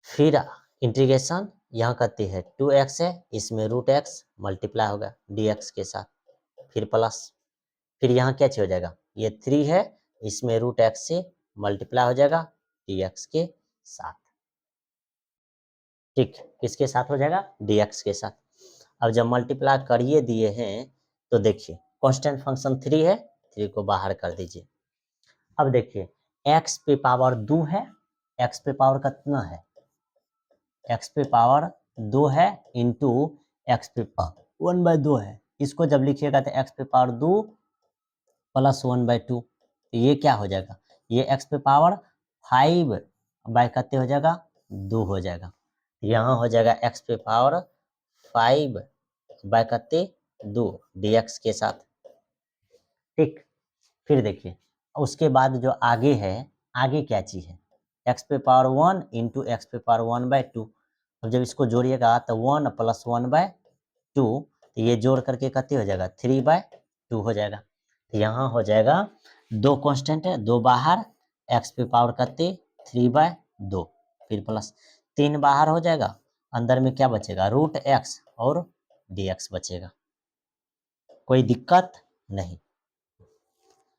फिर इंटीग्रेशन यहाँ करती है 2x है, इसमें रूट एक्स मल्टीप्लाई होगा dx के साथ, फिर प्लस, फिर यहाँ क्या हो जाएगा, ये 3 है, इसमें रूट एक्स से मल्टीप्लाई हो जाएगा dx के साथ। ठीक, किसके साथ हो जाएगा, dx के साथ। अब जब मल्टीप्लाई करिए दिए हैं तो देखिए कांस्टेंट फंक्शन 3 है, 3 को बाहर कर दीजिए। अब देखिए x पे पावर 2 है, x पे पावर कितना है, x पे पावर 2 है इंटू x पे पावर 1/2 है। इसको जब लिखिएगा तो x पे पावर 2 प्लस 1/2, तो ये क्या हो जाएगा, ये x पे पावर 5 बाय कितने हो जाएगा, 2 हो जाएगा। यहाँ हो जाएगा x पे पावर 5 बाय कितने, 2 dx के साथ। ठीक, फिर देखिए उसके बाद जो आगे है, आगे क्या चीज है, x पे पावर 1 इंटू एक्स पे पावर 1/2। अब जब इसको जोड़िएगा तो 1 प्लस 1/2, तो ये जोड़ करके कितने हो जाएगा, 3/2 हो जाएगा। तो यहाँ हो जाएगा 2 कांस्टेंट है, 2 बाहर, x पे पावर कितने, 3/2, फिर प्लस 3 बाहर हो जाएगा, अंदर में क्या बचेगा, रूट एक्स और dx बचेगा। कोई दिक्कत नहीं।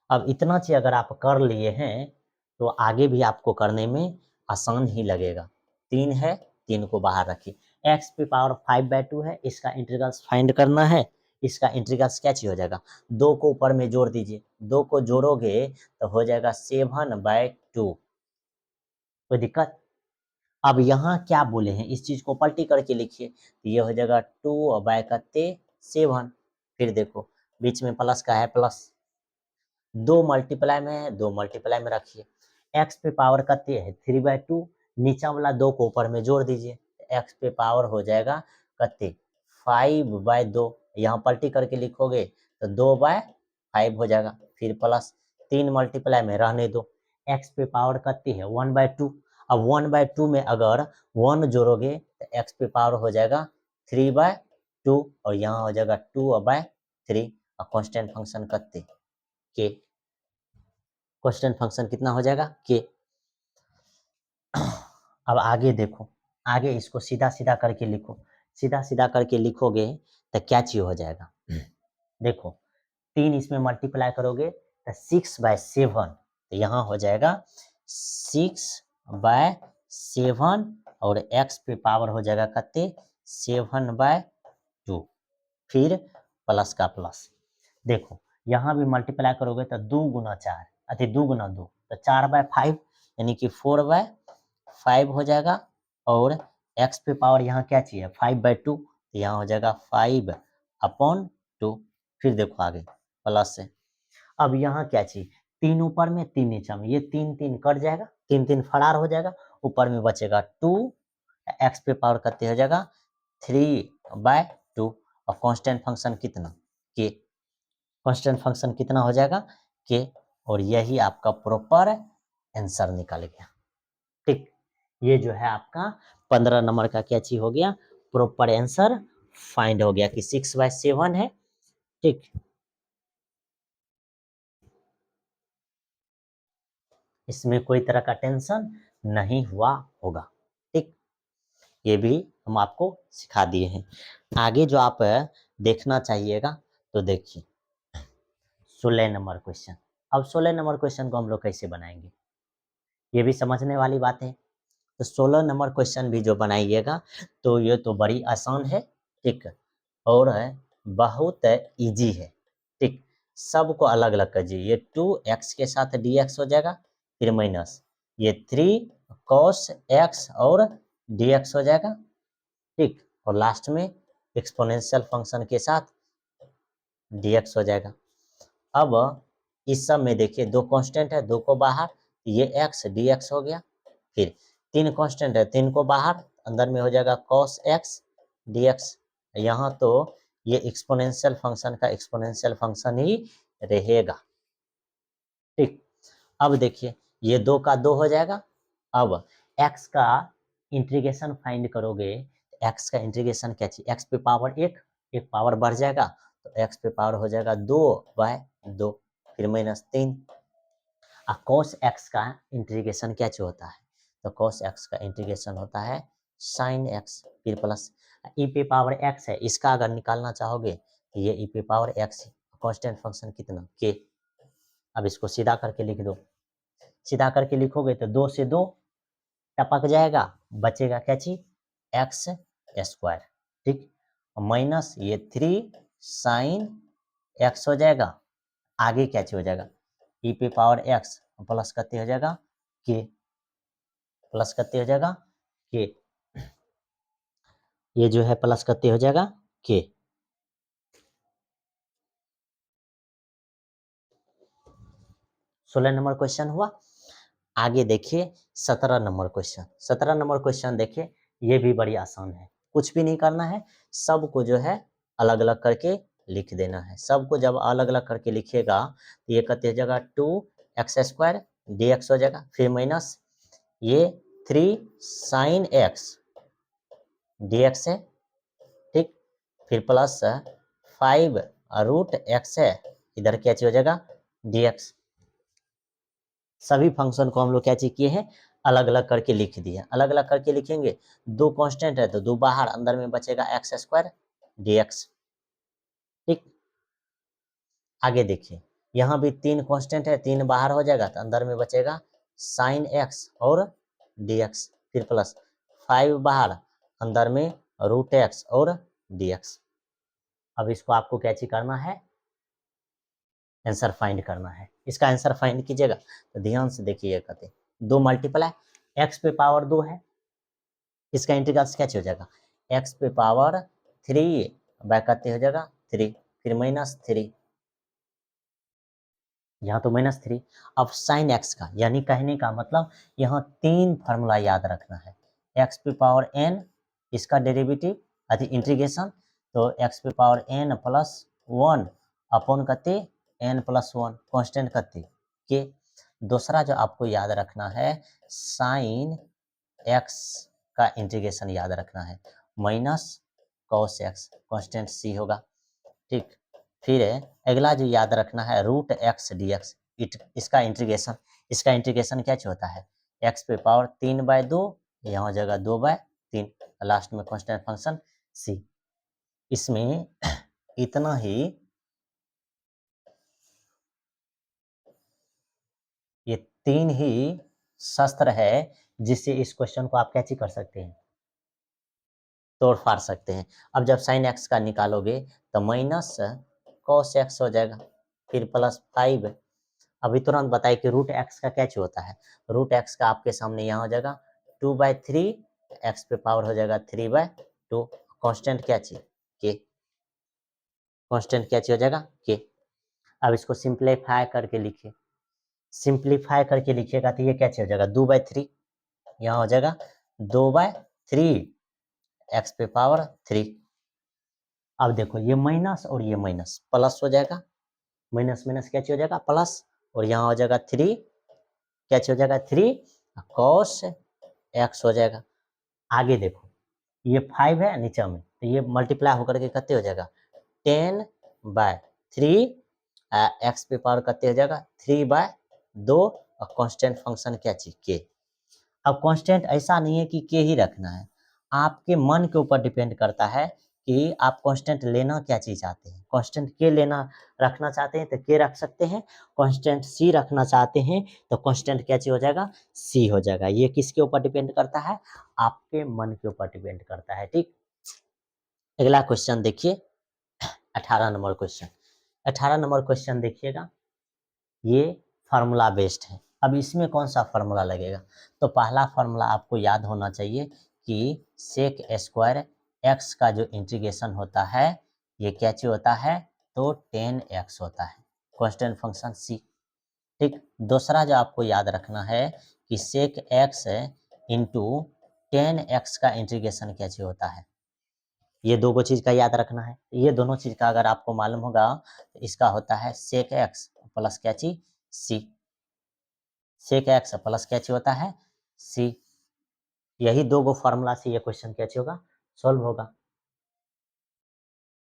अब इतना चीज अगर आप कर लिए हैं तो आगे भी आपको करने में आसान ही लगेगा। 3 है, 3 को बाहर रखिए, x पे पावर 5/2 है, इसका इंटीग्रल्स फाइंड करना है। इसका इंटीग्रल्स क्या चीज हो जाएगा, 2 को ऊपर में जोड़ दीजिए, 2 को जोड़ोगे तो हो जाएगा 7/2। कोई दिक्कत। अब यहाँ क्या बोले हैं, इस चीज को पलटी करके लिखिए तो ये हो जाएगा 2/7। फिर देखो बीच में प्लस का है, प्लस 2 मल्टीप्लाई में है, 2 मल्टीप्लाई में रखिए, x पे पावर कितने है, 3/2, नीचा वाला 2 को ऊपर में जोड़ दीजिए, x पे पावर हो जाएगा कितने, 5/2, यहाँ पलटी करके लिखोगे तो 2/5 हो जाएगा, फिर प्लस 3 मल्टीप्लाई में रहने दो, x पे पावर कितनी है, 1/2। अब 1/2 में अगर 1 जोड़ोगे तो x पे पावर हो जाएगा 3/2 और यहाँ हो जाएगा 2/3 और कांस्टेंट फंक्शन कितने, के, क्वेश्चन फंक्शन कितना हो जाएगा, के। अब आगे देखो, आगे इसको सीधा सीधा करके लिखो, सीधा सीधा करके लिखोगे तो क्या चीज हो जाएगा, देखो 3 इसमें मल्टीप्लाई करोगे तो 6/7, तो यहाँ हो जाएगा 6/7 और x पे पावर हो जाएगा कितने, 7/2, फिर प्लस का प्लस। देखो यहाँ भी मल्टीप्लाई करोगे तो 2 गुना 4, अति 2 गुना 2 तो 4/5, यानी कि 4/5 हो जाएगा, और x पे पावर यहाँ क्या चाहिए, 5/2, तो यहाँ हो जाएगा 5/2। फिर देखो आगे प्लस से, अब यहाँ क्या चाहिए, 3 ऊपर में 3 नीचे में, ये 3 3 कट जाएगा, 3 3 फरार हो जाएगा, ऊपर में बचेगा 2, x पे पावर कितने हो जाएगा, 3/2 और कांस्टेंट फंक्शन कितना, के, कांस्टेंट फंक्शन कितना हो जाएगा, के, और यही आपका प्रॉपर आंसर निकल गया। ठीक, ये जो है आपका 15 नंबर का क्या चीज हो गया, प्रॉपर आंसर फाइंड हो गया कि 6/7 है। ठीक, इसमें कोई तरह का टेंशन नहीं हुआ होगा। ठीक, ये भी हम आपको सिखा दिए हैं। आगे जो आप देखना चाहिएगा तो देखिए 16 नंबर क्वेश्चन। अब 16 नंबर क्वेश्चन को हम लोग कैसे बनाएंगे, ये भी समझने वाली बात है। तो 16 नंबर क्वेश्चन भी जो बनाइएगा तो ये तो बड़ी आसान है, ठीक, और है बहुत इजी है, ठीक। सबको अलग अलग कीजिए, ये 2x के साथ dx हो जाएगा, फिर माइनस ये 3 cos x और dx हो जाएगा, ठीक, और लास्ट में एक्सपोनेंशियल फंक्शन के साथ dx हो जाएगा। अब इस सब में देखिए दो कांस्टेंट है, दो को बाहर, ये x dx हो गया, फिर तीन कांस्टेंट है, तीन को बाहर, अंदर में हो जाएगा cos x dx। यहाँ तो ये एक्सपोनेंशियल फंक्शन का एक्सपोनेंशियल फंक्शन ही रहेगा, ठीक। अब देखिए ये दो का दो हो जाएगा। अब x का इंटीग्रेशन फाइंड करोगे, x का इंटीग्रेशन क्या चाहिए, x पे पावर एक पावर बढ़ जाएगा तो x पे पावर हो जाएगा 2/2, फिर माइनस 3। cos x का इंटीग्रेशन क्या चाहिए होता है, तो cos x का इंटीग्रेशन होता है sin x, फिर प्लस e पे पावर x है, इसका अगर निकालना चाहोगे तो ये e पे पावर x कांस्टेंट फंक्शन कितना k। अब इसको सीधा करके लिख दो, सीधा करके लिखोगे तो 2 से 2 टपक जाएगा, बचेगा क्या चीज एक्स स्क्वायर, ठीक, माइनस ये 3 साइन एक्स हो जाएगा, आगे क्या चीज हो जाएगा ई पे पावर एक्स प्लस करते हो जाएगा के, प्लस करते हो जाएगा के, ये जो है प्लस करते हो जाएगा के। 16 नंबर क्वेश्चन हुआ। आगे देखिए 17 नंबर क्वेश्चन। 17 नंबर क्वेश्चन देखिए, ये भी बड़ी आसान है, कुछ भी नहीं करना है, सबको जो है अलग अलग करके लिख देना है। सबको जब अलग अलग करके लिखिएगा तो ये कहते हो जाएगा 2x² dx हो जाएगा, फिर माइनस ये 3 साइन x dx है, ठीक, फिर प्लस 5 रूट x है, इधर क्या चीज हो जाएगा dx। सभी फंक्शन को हम लोग क्या चीज किए हैं, अलग अलग करके लिख दिए। अलग अलग करके लिखेंगे, दो कांस्टेंट है तो दो बाहर, अंदर में बचेगा x² dx, ठीक। आगे देखिए यहाँ भी तीन कांस्टेंट है, तीन बाहर हो जाएगा तो अंदर में बचेगा साइन x और dx, फिर प्लस 5 बाहर, अंदर में रूट x और dx। अब इसको आपको क्या चीज करना है, आंसर फाइंड करना है। इसका आंसर फाइंड कीजिएगा तो ध्यान से देखिए, कहते दो मल्टीप्लाई x पे पावर 2 है, इसका इंटीग्रल क्या हो जाएगा x पे पावर 3 बाय करते हो जाएगा 3, फिर माइनस 3, यहाँ तो -3। अब साइन x का, यानी कहने का मतलब यहाँ तीन फार्मूला याद रखना है। x पे पावर n इसका डेरिवेटिव अति इंटीग्रेशन, तो x पे पावर n प्लस 1 अपॉन करते n+1 कांस्टेंट करते के। दूसरा जो आपको याद रखना है साइन x का इंटीग्रेशन याद रखना है, minus cos x constant c होगा, ठीक। फिर अगला जो याद रखना है रूट x dx, इसका इंटीग्रेशन, इसका इंटीग्रेशन क्या होता है x पे पावर 3/2, यहाँ हो जाएगा 2/3, लास्ट में कांस्टेंट फंक्शन c। इसमें इतना ही, ये तीन ही शस्त्र है जिससे इस क्वेश्चन को आप कैसे कर सकते हैं, तोड़ फाड़ सकते हैं। अब जब साइन एक्स का निकालोगे तो माइनस cos x हो जाएगा, फिर प्लस 5। अभी तुरंत बताइए कि रूट एक्स का क्या चीज होता है, रूट एक्स का आपके सामने यहाँ हो जाएगा 2/3, एक्स पे पावर हो जाएगा 3/2, कांस्टेंट क्या चीज के, कांस्टेंट क्या चीज हो जाएगा के। अब इसको सिंप्लीफाई करके लिखिए, सिंप्लीफाई करके लिखिएगा तो ये क्या चीज हो जाएगा 2/3, यहाँ हो जाएगा 2/3 एक्स पे पावर 3। अब देखो ये माइनस और ये माइनस प्लस हो जाएगा, माइनस माइनस क्या चीज हो जाएगा प्लस, और यहाँ हो जाएगा 3, क्या चीज हो जाएगा 3 cos x हो जाएगा। आगे देखो ये 5 है नीचे में, तो ये मल्टीप्लाई होकर के कितने हो जाएगा 10/3 एक्स पे पावर कितने हो जाएगा 3/2, और कांस्टेंट फंक्शन क्या चीज के। अब कांस्टेंट ऐसा नहीं है कि के ही रखना है, आपके मन के ऊपर डिपेंड करता है कि आप कांस्टेंट लेना क्या चीज चाहते हैं। कांस्टेंट के लेना रखना चाहते हैं तो के रख सकते हैं, कांस्टेंट सी रखना चाहते हैं तो कांस्टेंट क्या चीज हो जाएगा, सी हो जाएगा। ये किसके ऊपर डिपेंड करता है, आपके मन के ऊपर डिपेंड करता है। ठीक, अगला क्वेश्चन देखिए 18 नंबर क्वेश्चन। 18 नंबर क्वेश्चन देखिएगा, ये फार्मूला बेस्ड है। अब इसमें कौन सा फार्मूला लगेगा, तो पहला फार्मूला आपको याद होना चाहिए कि सेक स्क्वायर एक्स का जो इंटीग्रेशन होता है ये क्या चीज होता है, तो 10x होता है, कांस्टेंट फंक्शन सी। ठीक, दूसरा जो आपको याद रखना है कि सेक एक्स इंटू 10x का इंटीग्रेशन क्या चीज होता है, ये दो चीज का याद रखना है। ये दोनों चीज का अगर आपको मालूम होगा तो इसका होता है सेक एक्स प्लस क्या चीज, सी। सेक एक्स प्लस क्या चीज होता है, सी। यही दो गो फॉर्मूला से ये क्वेश्चन क्या चीज होगा, सॉल्व होगा।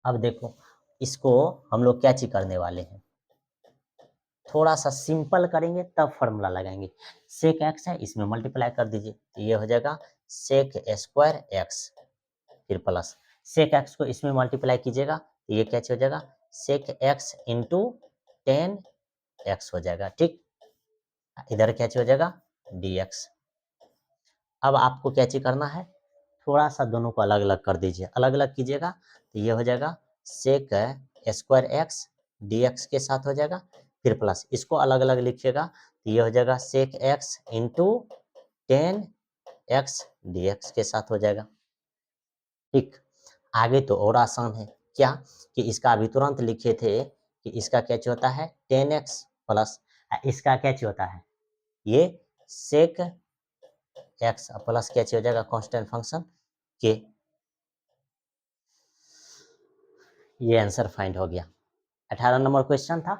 अब देखो इसको हम लोग क्या चीज करने वाले हैं, थोड़ा सा सिंपल करेंगे तब फॉर्मूला लगाएंगे। सेक एक्स है, इसमें मल्टीप्लाई कर दीजिए तो ये हो जाएगा सेक स्क्वायर एक्स, फिर प्लस सेक एक्स को इसमें मल्टीप्लाई कीजिएगा तो ये क्या चीज हो जाएगा, सेक एक्स इंटू 10x हो जाएगा। ठीक, इधर क्या चीज हो जाएगा, dx। अब आपको क्या चीज करना है, थोड़ा सा दोनों को अलग अलग कर दीजिए, अलग अलग कीजिएगा तो ये हो जाएगा सेक स्क्वायर एक्स dx के साथ हो जाएगा, फिर प्लस इसको अलग अलग लिखिएगा तो ये हो जाएगा सेक एक्स इंटू 10x dx के साथ हो जाएगा। ठीक, आगे तो और आसान है, क्या कि इसका अभी तुरंत लिखे थे कि इसका क्या चीज होता है 10x प्लस इसका क्या चीज होता है, ये सेक एक्स प्लस क्या चीज हो जाएगा, कांस्टेंट फंक्शन के। ये आंसर फाइंड हो गया। 18 नंबर क्वेश्चन था,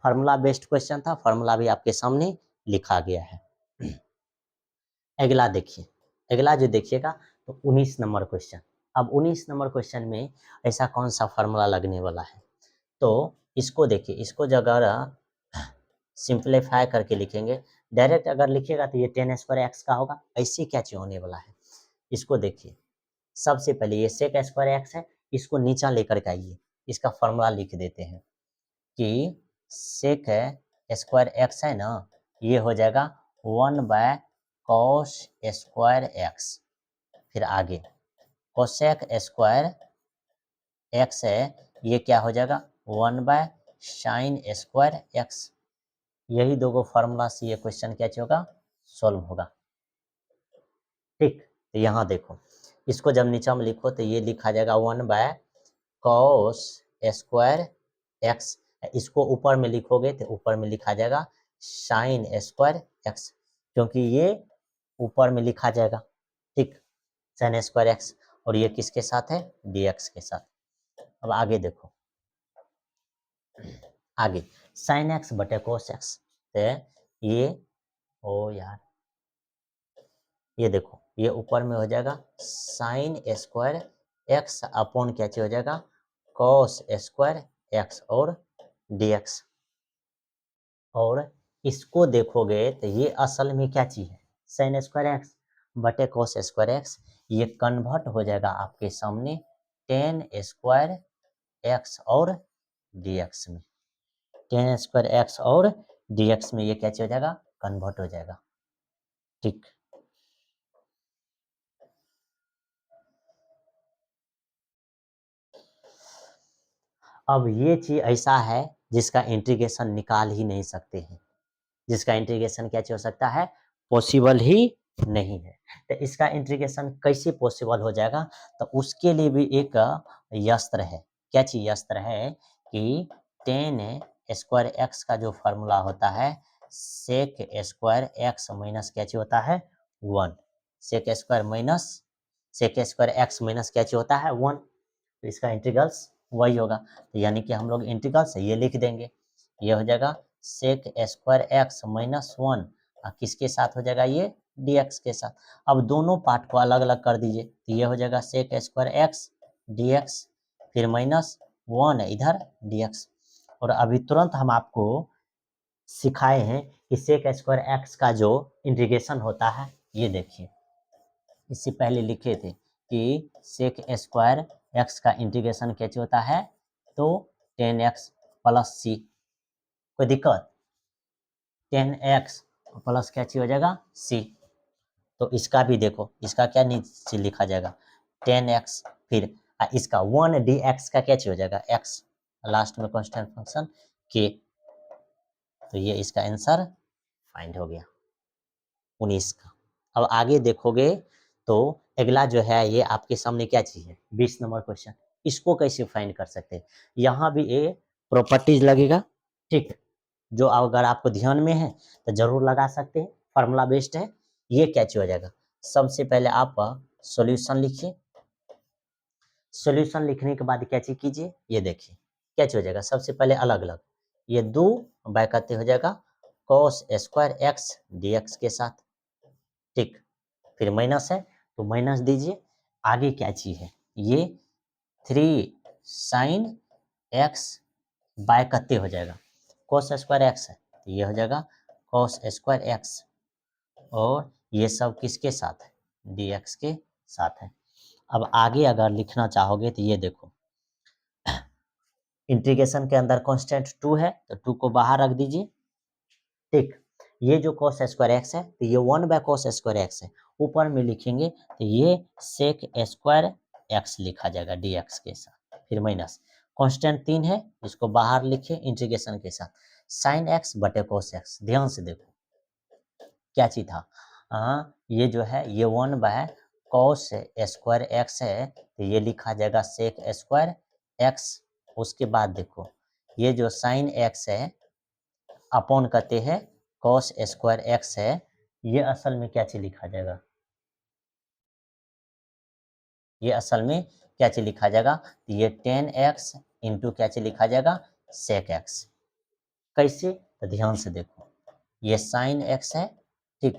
फार्मूला बेस्ड क्वेश्चन था, फार्मूला भी आपके सामने लिखा गया है। अगला देखिए, अगला जो देखिएगा तो 19 नंबर क्वेश्चन। अब 19 नंबर क्वेश्चन में ऐसा कौन सा फार्मूला लगने वाला है, तो इसको देखिए, इसको अगर सिंप्लीफाई करके लिखेंगे, डायरेक्ट अगर लिखिएगा तो ये 10 स्क्वायर एक्स का होगा, ऐसे क्या चीज होने वाला है। इसको देखिए, सबसे पहले ये सेक स्क्वायर एक्स है, इसको नीचा लेकर के आइए, इसका फॉर्मूला लिख देते हैं कि सेक स्क्वायर एक्स है ना, ये हो जाएगा 1 कॉस स्क्वायर एक्स, फिर आगे कोसेक स्क्वायर एक्स है, ये क्या हो जाएगा 1/साइन स्क्वायर एक्स। यही दो फार्मूला से ये क्वेश्चन क्या होगा, सॉल्व होगा। ठीक, तो यहाँ देखो, इसको जब नीचे में लिखो तो ये लिखा जाएगा 1/कॉस स्क्वायर एक्स, इसको ऊपर में लिखोगे तो ऊपर में लिखा जाएगा साइन स्क्वायर एक्स, क्योंकि ये ऊपर में लिखा जाएगा। ठीक, साइन स्क्वायर एक्स, और ये किसके साथ है, dx के साथ। अब आगे देखो, आगे साइन एक्स बटे कोस एक्स, तो ये ओ यार, ये देखो ये ऊपर में हो जाएगा साइन स्क्वायर एक्स अपॉन क्या चीज हो जाएगा, कॉस स्क्वायर एक्स और dx। और इसको देखोगे तो ये असल में क्या चीज है, साइन स्क्वायर एक्स बटे कॉस स्क्वायर एक्स, ये कन्वर्ट हो जाएगा आपके सामने 10 स्क्वायर एक्स और dx में। 10 स्क्वायर एक्स और dx में ये क्या चीज हो जाएगा, कन्वर्ट हो जाएगा। ठीक, अब ये चीज ऐसा है जिसका इंटीग्रेशन निकाल ही नहीं सकते हैं, जिसका इंटीग्रेशन क्या चीज हो सकता है, पॉसिबल ही नहीं है। तो इसका इंटीग्रेशन कैसे पॉसिबल हो जाएगा, तो उसके लिए भी एक यस्त्र है। क्या चीज यस्त्र है कि 10 स्क्वायर एक्स का जो फॉर्मूला होता है, सेक स्क्वायर एक्स माइनस क्या चीज होता है 1, sec square minus sec square x minus क्या चीज होता है 1, तो इसका इंटीग्रल्स वही होगा। तो यानी कि हम लोग इंटीग्रल से ये लिख देंगे, ये हो जाएगा सेक स्क्वायर एक्स माइनस 1, किसके साथ हो जाएगा, ये dx के साथ। अब दोनों पार्ट को अलग अलग कर दीजिए तो ये हो जाएगा सेक स्क्वायर एक्स dx, फिर माइनस 1 है इधर dx। और अभी तुरंत हम आपको सिखाए हैं कि सेक स्क्वायर एक्स का जो इंटीग्रेशन होता है, ये देखिए इससे पहले लिखे थे कि सेक स्क्वायर एक्स का इंटीग्रेशन कैसे होता है, तो 10x प्लस सी, कोई दिक्कत? 10x प्लस क्या चीज हो जाएगा सी। तो इसका भी देखो, इसका क्या नीचे लिखा जाएगा 10x, फिर इसका 1 dx का क्या चीज हो जाएगा x, लास्ट में कांस्टेंट फंक्शन k। तो ये इसका आंसर फाइंड हो गया 19 का। अब आगे देखोगे तो अगला जो है ये आपके सामने क्या चीज है 20 नंबर क्वेश्चन। इसको कैसे फाइंड कर सकते हैं, यहाँ भी ये प्रॉपर्टीज लगेगा, ठीक। जो अगर आपको ध्यान में है तो जरूर लगा सकते हैं, फार्मूला बेस्ड है। ये क्या चीज हो जाएगा, सबसे पहले आप सॉल्यूशन लिखिए। सॉल्यूशन लिखने के बाद क्या चीज कीजिए, ये देखिए क्या चीज हो जाएगा, सबसे पहले अलग अलग ये दो बाय करते हो जाएगा cos स्क्वायर x dx के साथ, ठीक। फिर माइनस है तो माइनस दीजिए। आगे क्या चीज है, ये 3 साइन x बाय करते हो जाएगा cos स्क्वायर x है तो ये हो जाएगा cos स्क्वायर x, और ये सब किसके साथ है dx के साथ है। अब आगे अगर लिखना चाहोगे तो ये देखो इंटीग्रेशन के अंदर कांस्टेंट 2 है तो 2 को बाहर रख दीजिए, ठीक। ये जो cos स्क्वायर एक्स है तो ये 1/cos स्क्वायर एक्स है, ऊपर में लिखेंगे तो ये sec स्क्वायर एक्स लिखा जाएगा dx के साथ, फिर माइनस कांस्टेंट 3 है इसको बाहर लिखे इंटीग्रेशन के साथ sin x बटे cos x। ध्यान से देखो क्या चीज था, ये जो है ये 1/cos स्क्वायर एक्स है तो ये लिखा जाएगा sec स्क्वायर एक्स। उसके बाद देखो ये जो sin x है अपॉन करते हैं cos स्क्वायर एक्स है, ये असल में क्या चीज लिखा जाएगा, ये असल में क्या चीज लिखा जाएगा, ये 10x इंटू क्या चीज लिखा जाएगा sec x। कैसे, तो ध्यान से देखो ये sin x है, ठीक।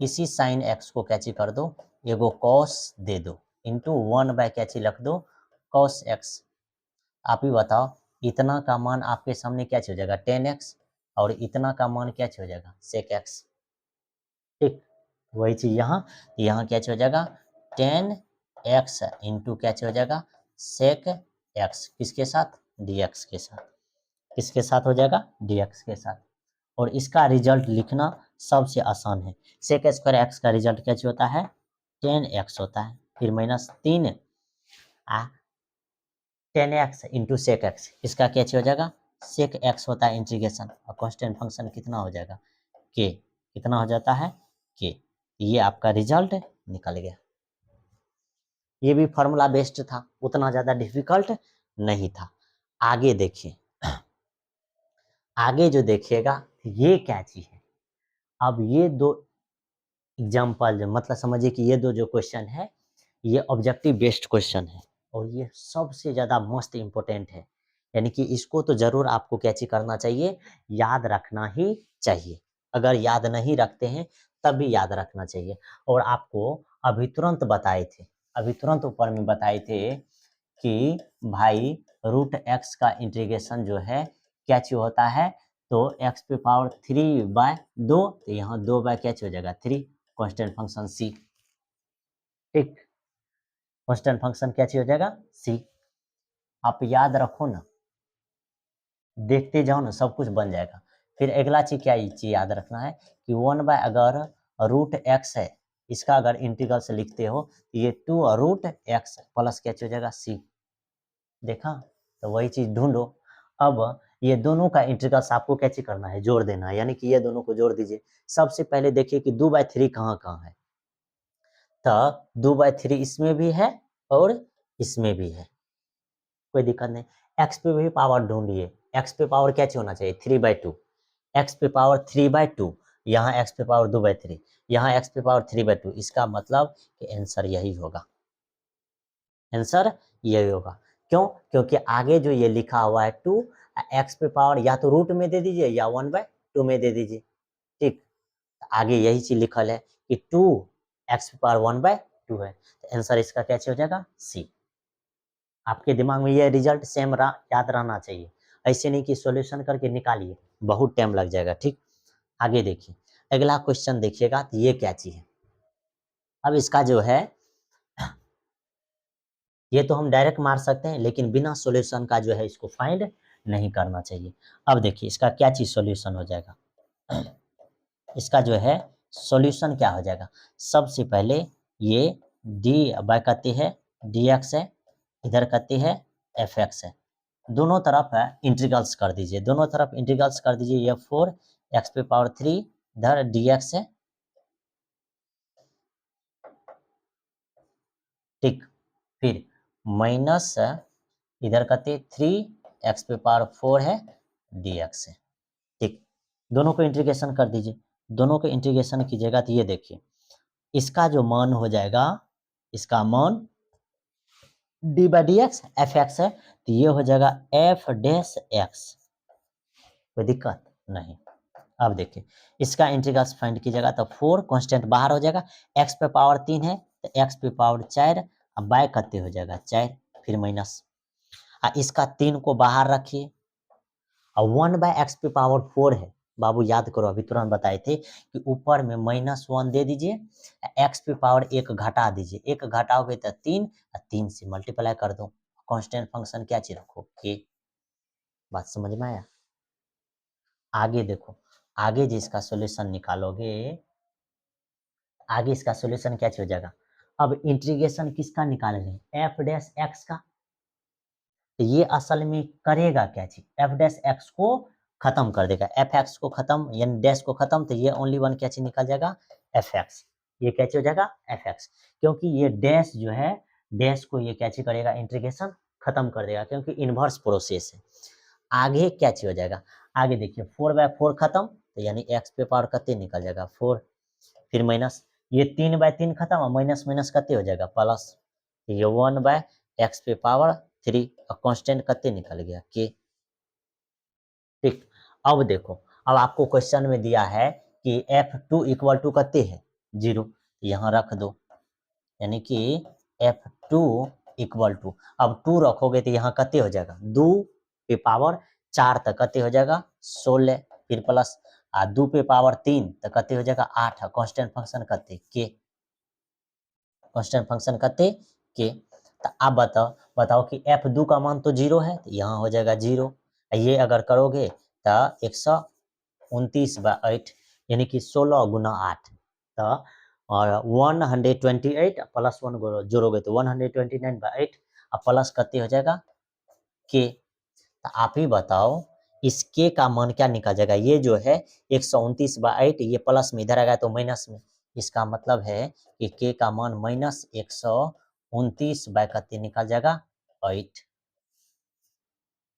इसी sin x को क्या चीज कर दो, एगो cos दे दो इंटू 1 क्या चीज रख दो cos x। आप ही बताओ इतना का मान आपके सामने क्या चीज हो जाएगा 10x, और इतना का मान क्या चीज हो जाएगा sec x, ठीक। वही चीज यहाँ क्या चीज हो जाएगा 10x इंटू क्या चीज हो जाएगा sec x, किसके साथ dx के साथ, किसके साथ हो जाएगा dx के साथ। और इसका रिजल्ट लिखना सबसे आसान है, sec स्क्वायर x का रिजल्ट क्या चीज होता है 10x होता है, फिर minus 3 10x into sec x, इसका क्या चीज हो जाएगा सेक एक्स होता है इंटीग्रेशन, और कांस्टेंट फंक्शन कितना हो जाएगा के, कितना हो जाता है के। ये आपका रिजल्ट निकल गया। ये भी फार्मूला बेस्ड था, उतना ज्यादा डिफिकल्ट नहीं था। आगे देखिए, आगे जो देखिएगा ये क्या चीज है। अब ये दो एग्जाम्पल मतलब समझिए कि ये दो जो क्वेश्चन है ये ऑब्जेक्टिव बेस्ड क्वेश्चन है, और ये सबसे ज़्यादा मोस्ट इम्पोर्टेंट है। यानी कि इसको तो ज़रूर आपको क्या चीज करना चाहिए, याद रखना ही चाहिए। अगर याद नहीं रखते हैं तब भी याद रखना चाहिए। और आपको अभी तुरंत बताए थे, अभी तुरंत ऊपर में बताए थे कि भाई रूट एक्स का इंटीग्रेशन जो है क्या चीज होता है, तो एक्स पे पावर 3/2, तो यहाँ 2 क्या चीज हो जाएगा 3, कांस्टेंट फंक्शन सी, ठीक। कांस्टेंट फंक्शन क्या चीज हो जाएगा सी। आप याद रखो ना, देखते जाओ ना सब कुछ बन जाएगा। फिर अगला चीज क्या चीज याद रखना है कि 1 अगर रूट एक्स है, इसका अगर इंटीग्रल से लिखते हो तो ये 2 रूट एक्स प्लस क्या चीज हो जाएगा सी। देखा, तो वही चीज ढूंढो। अब ये दोनों का इंटीग्रल आपको क्या चीज करना है, जोड़ देना है, यानी कि ये दोनों को जोड़ दीजिए। सबसे पहले देखिए कि 2/3 कहाँ कहाँ है, तो 2/3 इसमें भी है और इसमें भी है, कोई दिक्कत नहीं। एक्स पे भी पावर ढूंढिए, एक्स पे पावर क्या चाहिए होना चाहिए 3/2, एक्स पे पावर 3/2, यहाँ एक्स पे पावर 2/3, यहाँ एक्स पे पावर 3/2, इसका मतलब कि आंसर यही होगा, आंसर यही होगा। क्यों, क्योंकि आगे जो ये लिखा हुआ है 2, एक्स पे पावर या तो रूट में दे दीजिए या 1/2 में दे दीजिए, ठीक। आगे यही चीज लिखल है कि 2 एक्स पे पावर 1/2 है, तो आंसर इसका क्या हो जाएगा सी। आपके दिमाग में ये रिजल्ट सेम याद रहना चाहिए, ऐसे नहीं कि सॉल्यूशन करके निकालिए, बहुत टाइम लग जाएगा, ठीक। आगे देखिए, अगला क्वेश्चन देखिएगा तो ये क्या चीज है। अब इसका जो है ये तो हम डायरेक्ट मार सकते हैं, लेकिन बिना सॉल्यूशन का जो है इसको फाइंड नहीं करना चाहिए। अब देखिए इसका क्या चीज सॉल्यूशन हो जाएगा। इसका जो है सॉल्यूशन क्या हो जाएगा, सबसे पहले ये डी बाय कहती है डी एक्स है, इधर कहती है एफ एक्स है, दोनों तरफ है इंटीग्रल्स कर दीजिए, दोनों तरफ इंटीग्रल्स कर दीजिए। ये 4 x⁻³ इधर डी एक्स है, ठीक। फिर माइनस इधर कहते 3 x⁻⁴ है डी एक्स है, ठीक। दोनों को इंटीग्रेशन कर दीजिए, दोनों को इंटीग्रेशन कीजिएगा तो ये देखिए इसका जो मान हो जाएगा, इसका मान D by D x F x है, तो ये हो जाएगा एफ डैश एक्स, कोई दिक्कत नहीं। अब देखिए इसका इंटीग्रल फाइंड कीजिएगा तो 4 कांस्टेंट बाहर हो जाएगा, x पे पावर 3 है तो x पे पावर 4, अब बाय करते हो जाएगा 4, फिर माइनस, इसका 3 को बाहर रखिए, और 1/x पे पावर 4 है। बाबू याद करो अभी तुरंत बताए थे कि ऊपर में -1 दे दीजिए, x पे पावर 1 घटा दीजिए, 1 घटाओगे तो 3, 3 से मल्टीप्लाई कर दो, कांस्टेंट फंक्शन क्या चीज रखो के। बात समझ में आया। आगे देखो, आगे जिसका सॉल्यूशन निकालोगे, आगे इसका सॉल्यूशन क्या हो जाएगा। अब इंटीग्रेशन किसका निकाल रहे हैं, एफ डैश एक्स का, तो ये असल में करेगा क्या चीज, एफ डैश एक्स को खत्म कर देगा, एफ एक्स को खत्म यानी डैश को खत्म, तो ये ओनली वन क्या चीज निकल जाएगा, एफ एक्स। ये क्या चीज हो जाएगा, एफ एक्स, क्योंकि ये डैश जो है, डैश को ये क्या चीज करेगा, इंटीग्रेशन खत्म कर देगा, क्योंकि इनवर्स प्रोसेस है। आगे क्या चीज हो जाएगा, आगे देखिए 4/4 खत्म, तो यानी एक्स पे पावर कते निकल जाएगा 4, फिर माइनस, ये 3/3 खत्म और माइनस माइनस कते हो जाएगा प्लस, ये 1/x पे पावर 3 और कांस्टेंट कते निकल गया के, ठीक। अब देखो, अब आपको क्वेश्चन में दिया है कि F2 इक्वल टू कते है 0, यहाँ रख दो, यानी कि F2 इक्वल टू, अब 2 रखोगे तो यहाँ कते हो जाएगा 2 पे पावर 4 तक कते हो जाएगा 16, फिर प्लस 2 पे पावर 3 तो कते हो जाएगा 8, कांस्टेंट फंक्शन कते के, कांस्टेंट फंक्शन कते के। तो आप बताओ कि F2 का मान तो 0 है, तो यहाँ हो जाएगा 0, ये अगर करोगे तो 129/8 यानी कि 16 गुना 8, तो और 128 प्लस 1 जोड़ोगे तो 129/8 और प्लस कते हो जाएगा के। तो आप ही बताओ इस के का मान क्या निकल जाएगा, ये जो है 129/8, ये प्लस में इधर आएगा तो माइनस में, इसका मतलब है कि के का मान -129/कते निकल जाएगा 8,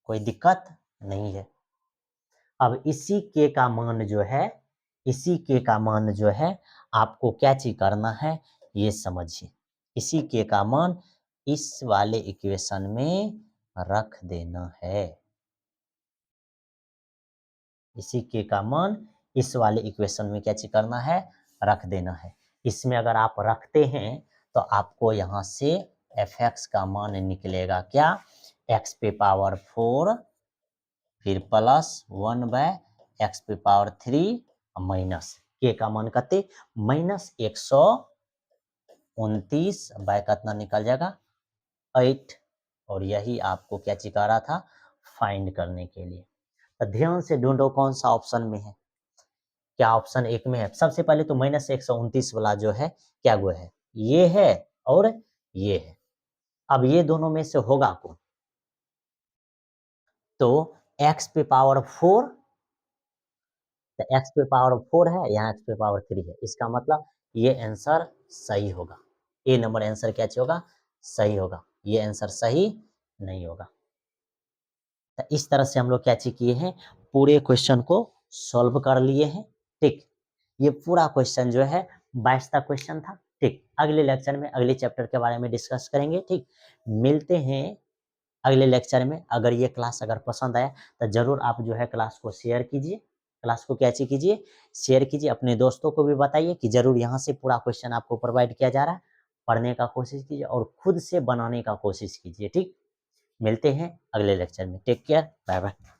कोई दिक्कत नहीं है। अब इसी के का मान जो है, इसी के का मान जो है आपको क्या चीज करना है ये समझिए, इसी के का मान इस वाले इक्वेशन में रख देना है, इसी के का मान इस वाले इक्वेशन में क्या चीज करना है, रख देना है। इसमें अगर आप रखते हैं तो आपको यहाँ से एफ एक्स का मान निकलेगा क्या, एक्स पे पावर 4 फिर प्लस 1/x पे पावर 3 माइनस के का मान कते -129 कितना निकल जाएगा 8, और यही आपको क्या चिका रहा था फाइंड करने के लिए। तो ध्यान से ढूंढो कौन सा ऑप्शन में है, क्या ऑप्शन 1 में है। सबसे पहले तो -129 वाला जो है क्या वो है, ये है और ये है, अब ये दोनों में से होगा कौन, तो x पे पावर 4, तो x पे पावर 4 है, यहाँ x पे पावर 3 है, इसका मतलब ये आंसर सही होगा, ए नंबर आंसर क्या होगा, सही होगा, ये आंसर सही नहीं होगा। तो इस तरह से हम लोग क्या किए हैं, पूरे क्वेश्चन को सॉल्व कर लिए हैं, ठीक। ये पूरा क्वेश्चन जो है 22 का क्वेश्चन था, ठीक। अगले लेक्चर में अगले चैप्टर के बारे में डिस्कस करेंगे, ठीक। मिलते हैं अगले लेक्चर में। अगर ये क्लास अगर पसंद आया तो जरूर आप जो है क्लास को शेयर कीजिए, क्लास को क्या कीजिए, शेयर कीजिए, अपने दोस्तों को भी बताइए कि जरूर यहाँ से पूरा क्वेश्चन आपको प्रोवाइड किया जा रहा है, पढ़ने का कोशिश कीजिए और खुद से बनाने का कोशिश कीजिए, ठीक। मिलते हैं अगले लेक्चर में, टेक केयर, बाय बाय।